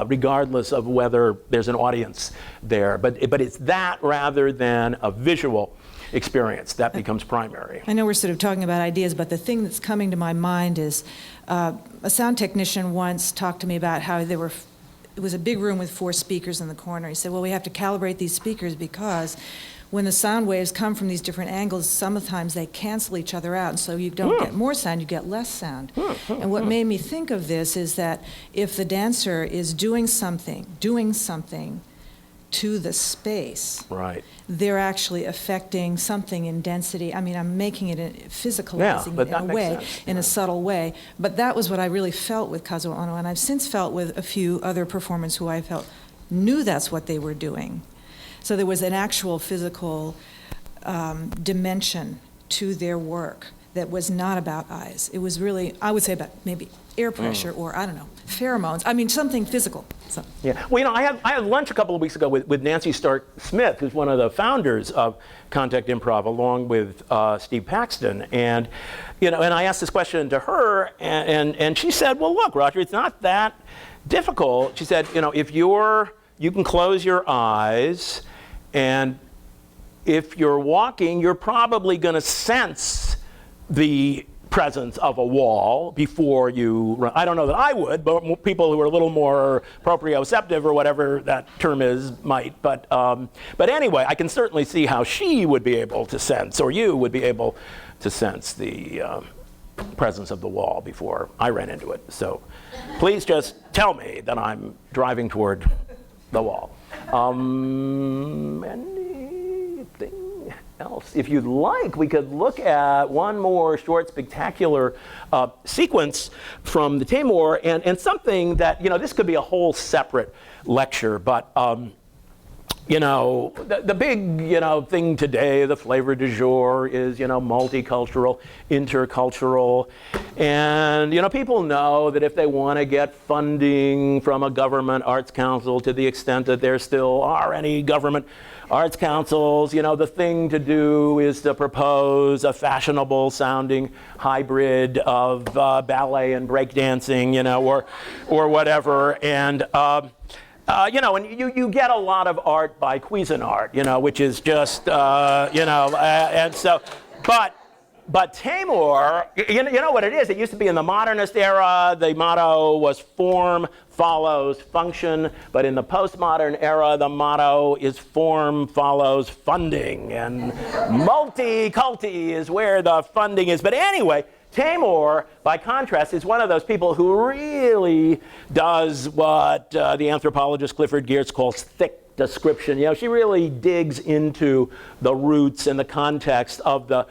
regardless of whether there's an audience there. But it's that rather than a visual experience that becomes primary. I know we're sort of talking about ideas, but the thing that's coming to my mind is a sound technician once talked to me about how it was a big room with 4 speakers in the corner. He said, well, we have to calibrate these speakers because when the sound waves come from these different angles, sometimes they cancel each other out, and so you don't get more sound, you get less sound. And what made me think of this is that if the dancer is doing something to the space, Right. they're actually affecting something in density. I mean, I'm making it, physicalizing but it in that a makes way, sense, in a subtle way. But that was what I really felt with Kazuo Ono, and I've since felt with a few other performers who I felt knew that's what they were doing. So there was an actual physical dimension to their work that was not about eyes. It was really, I would say, about maybe air pressure or, I don't know, pheromones. I mean, something physical. So. Yeah. Well, I had lunch a couple of weeks ago with Nancy Stark-Smith, who's one of the founders of Contact Improv, along with Steve Paxton. And, and I asked this question to her, and she said, well, look, Roger, it's not that difficult. She said, if you can close your eyes, and if you're walking, you're probably going to sense the presence of a wall before you run. I don't know that I would, but people who are a little more proprioceptive or whatever that term is might. But anyway, I can certainly see how she would be able to sense, or you would be able to sense the presence of the wall before I ran into it. So please just tell me that I'm driving toward the wall. Anything else? If you'd like, we could look at one more short, spectacular sequence from the Taymor, and something that, this could be a whole separate lecture, but the big, thing today, the flavor du jour is, multicultural, intercultural. And, people know that if they want to get funding from a government arts council, to the extent that there still are any government arts councils, the thing to do is to propose a fashionable sounding hybrid of ballet and breakdancing, or whatever. And, and you get a lot of art by Cuisinart, which is just, and so, but Taymor, you know what it is? It used to be in the modernist era, the motto was form follows function, but in the postmodern era, the motto is form follows funding, and multi-culti is where the funding is. But anyway, Taymor, by contrast, is one of those people who really does what the anthropologist Clifford Geertz calls thick description. She really digs into the roots and the context of the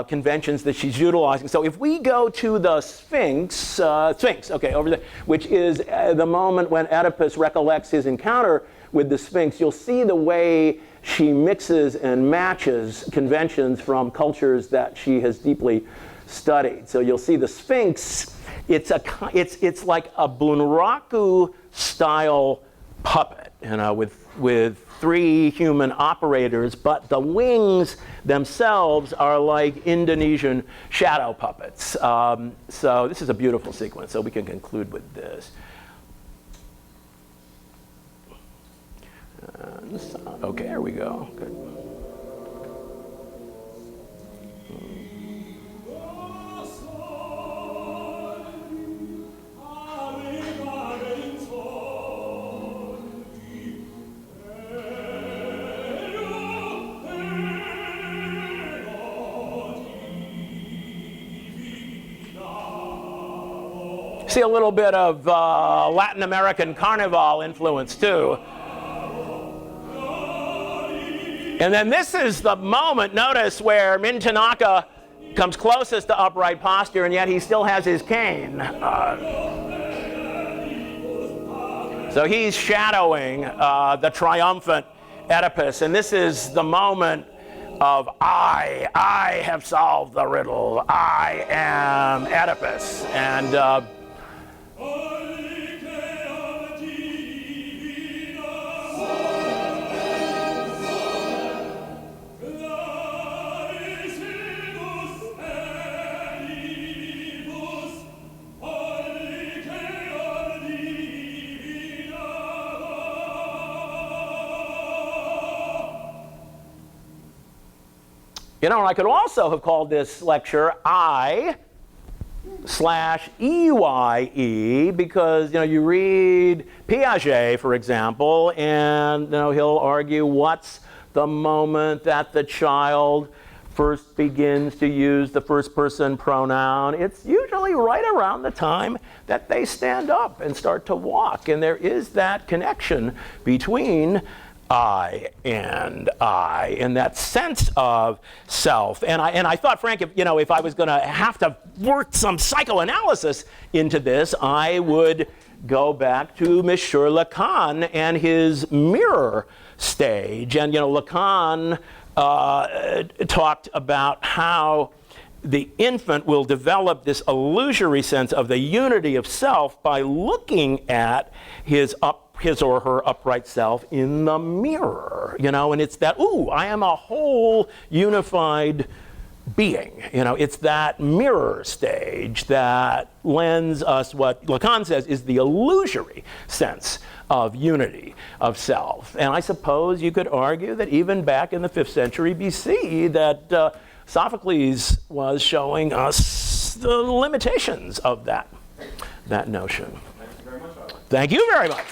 conventions that she's utilizing. So if we go to the Sphinx, okay, over there, which is the moment when Oedipus recollects his encounter with the Sphinx, you'll see the way she mixes and matches conventions from cultures that she has deeply studied. So you'll see the Sphinx. It's like a bunraku style puppet, with three human operators, but the wings themselves are like Indonesian shadow puppets. So this is a beautiful sequence. So we can conclude with this. Okay, here we go. Good. See a little bit of Latin American carnival influence too. And then this is the moment, notice, where Min Tanaka comes closest to upright posture, and yet he still has his cane. So he's shadowing the triumphant Oedipus, and this is the moment of I have solved the riddle. I am Oedipus. And I could also have called this lecture I/EYE, because you read Piaget, for example, and he'll argue what's the moment that the child first begins to use the first person pronoun. It's usually right around the time that they stand up and start to walk, and there is that connection between and I, in that sense of self. And I thought, Frank, if I was going to have to work some psychoanalysis into this, I would go back to Monsieur Lacan and his mirror stage. And Lacan talked about how the infant will develop this illusory sense of the unity of self by looking at his or her upright self in the mirror, and it's that, I am a whole unified being. It's that mirror stage that lends us what Lacan says is the illusory sense of unity of self. And I suppose you could argue that even back in the 5th century BC that Sophocles was showing us the limitations of that notion. Thank you very much.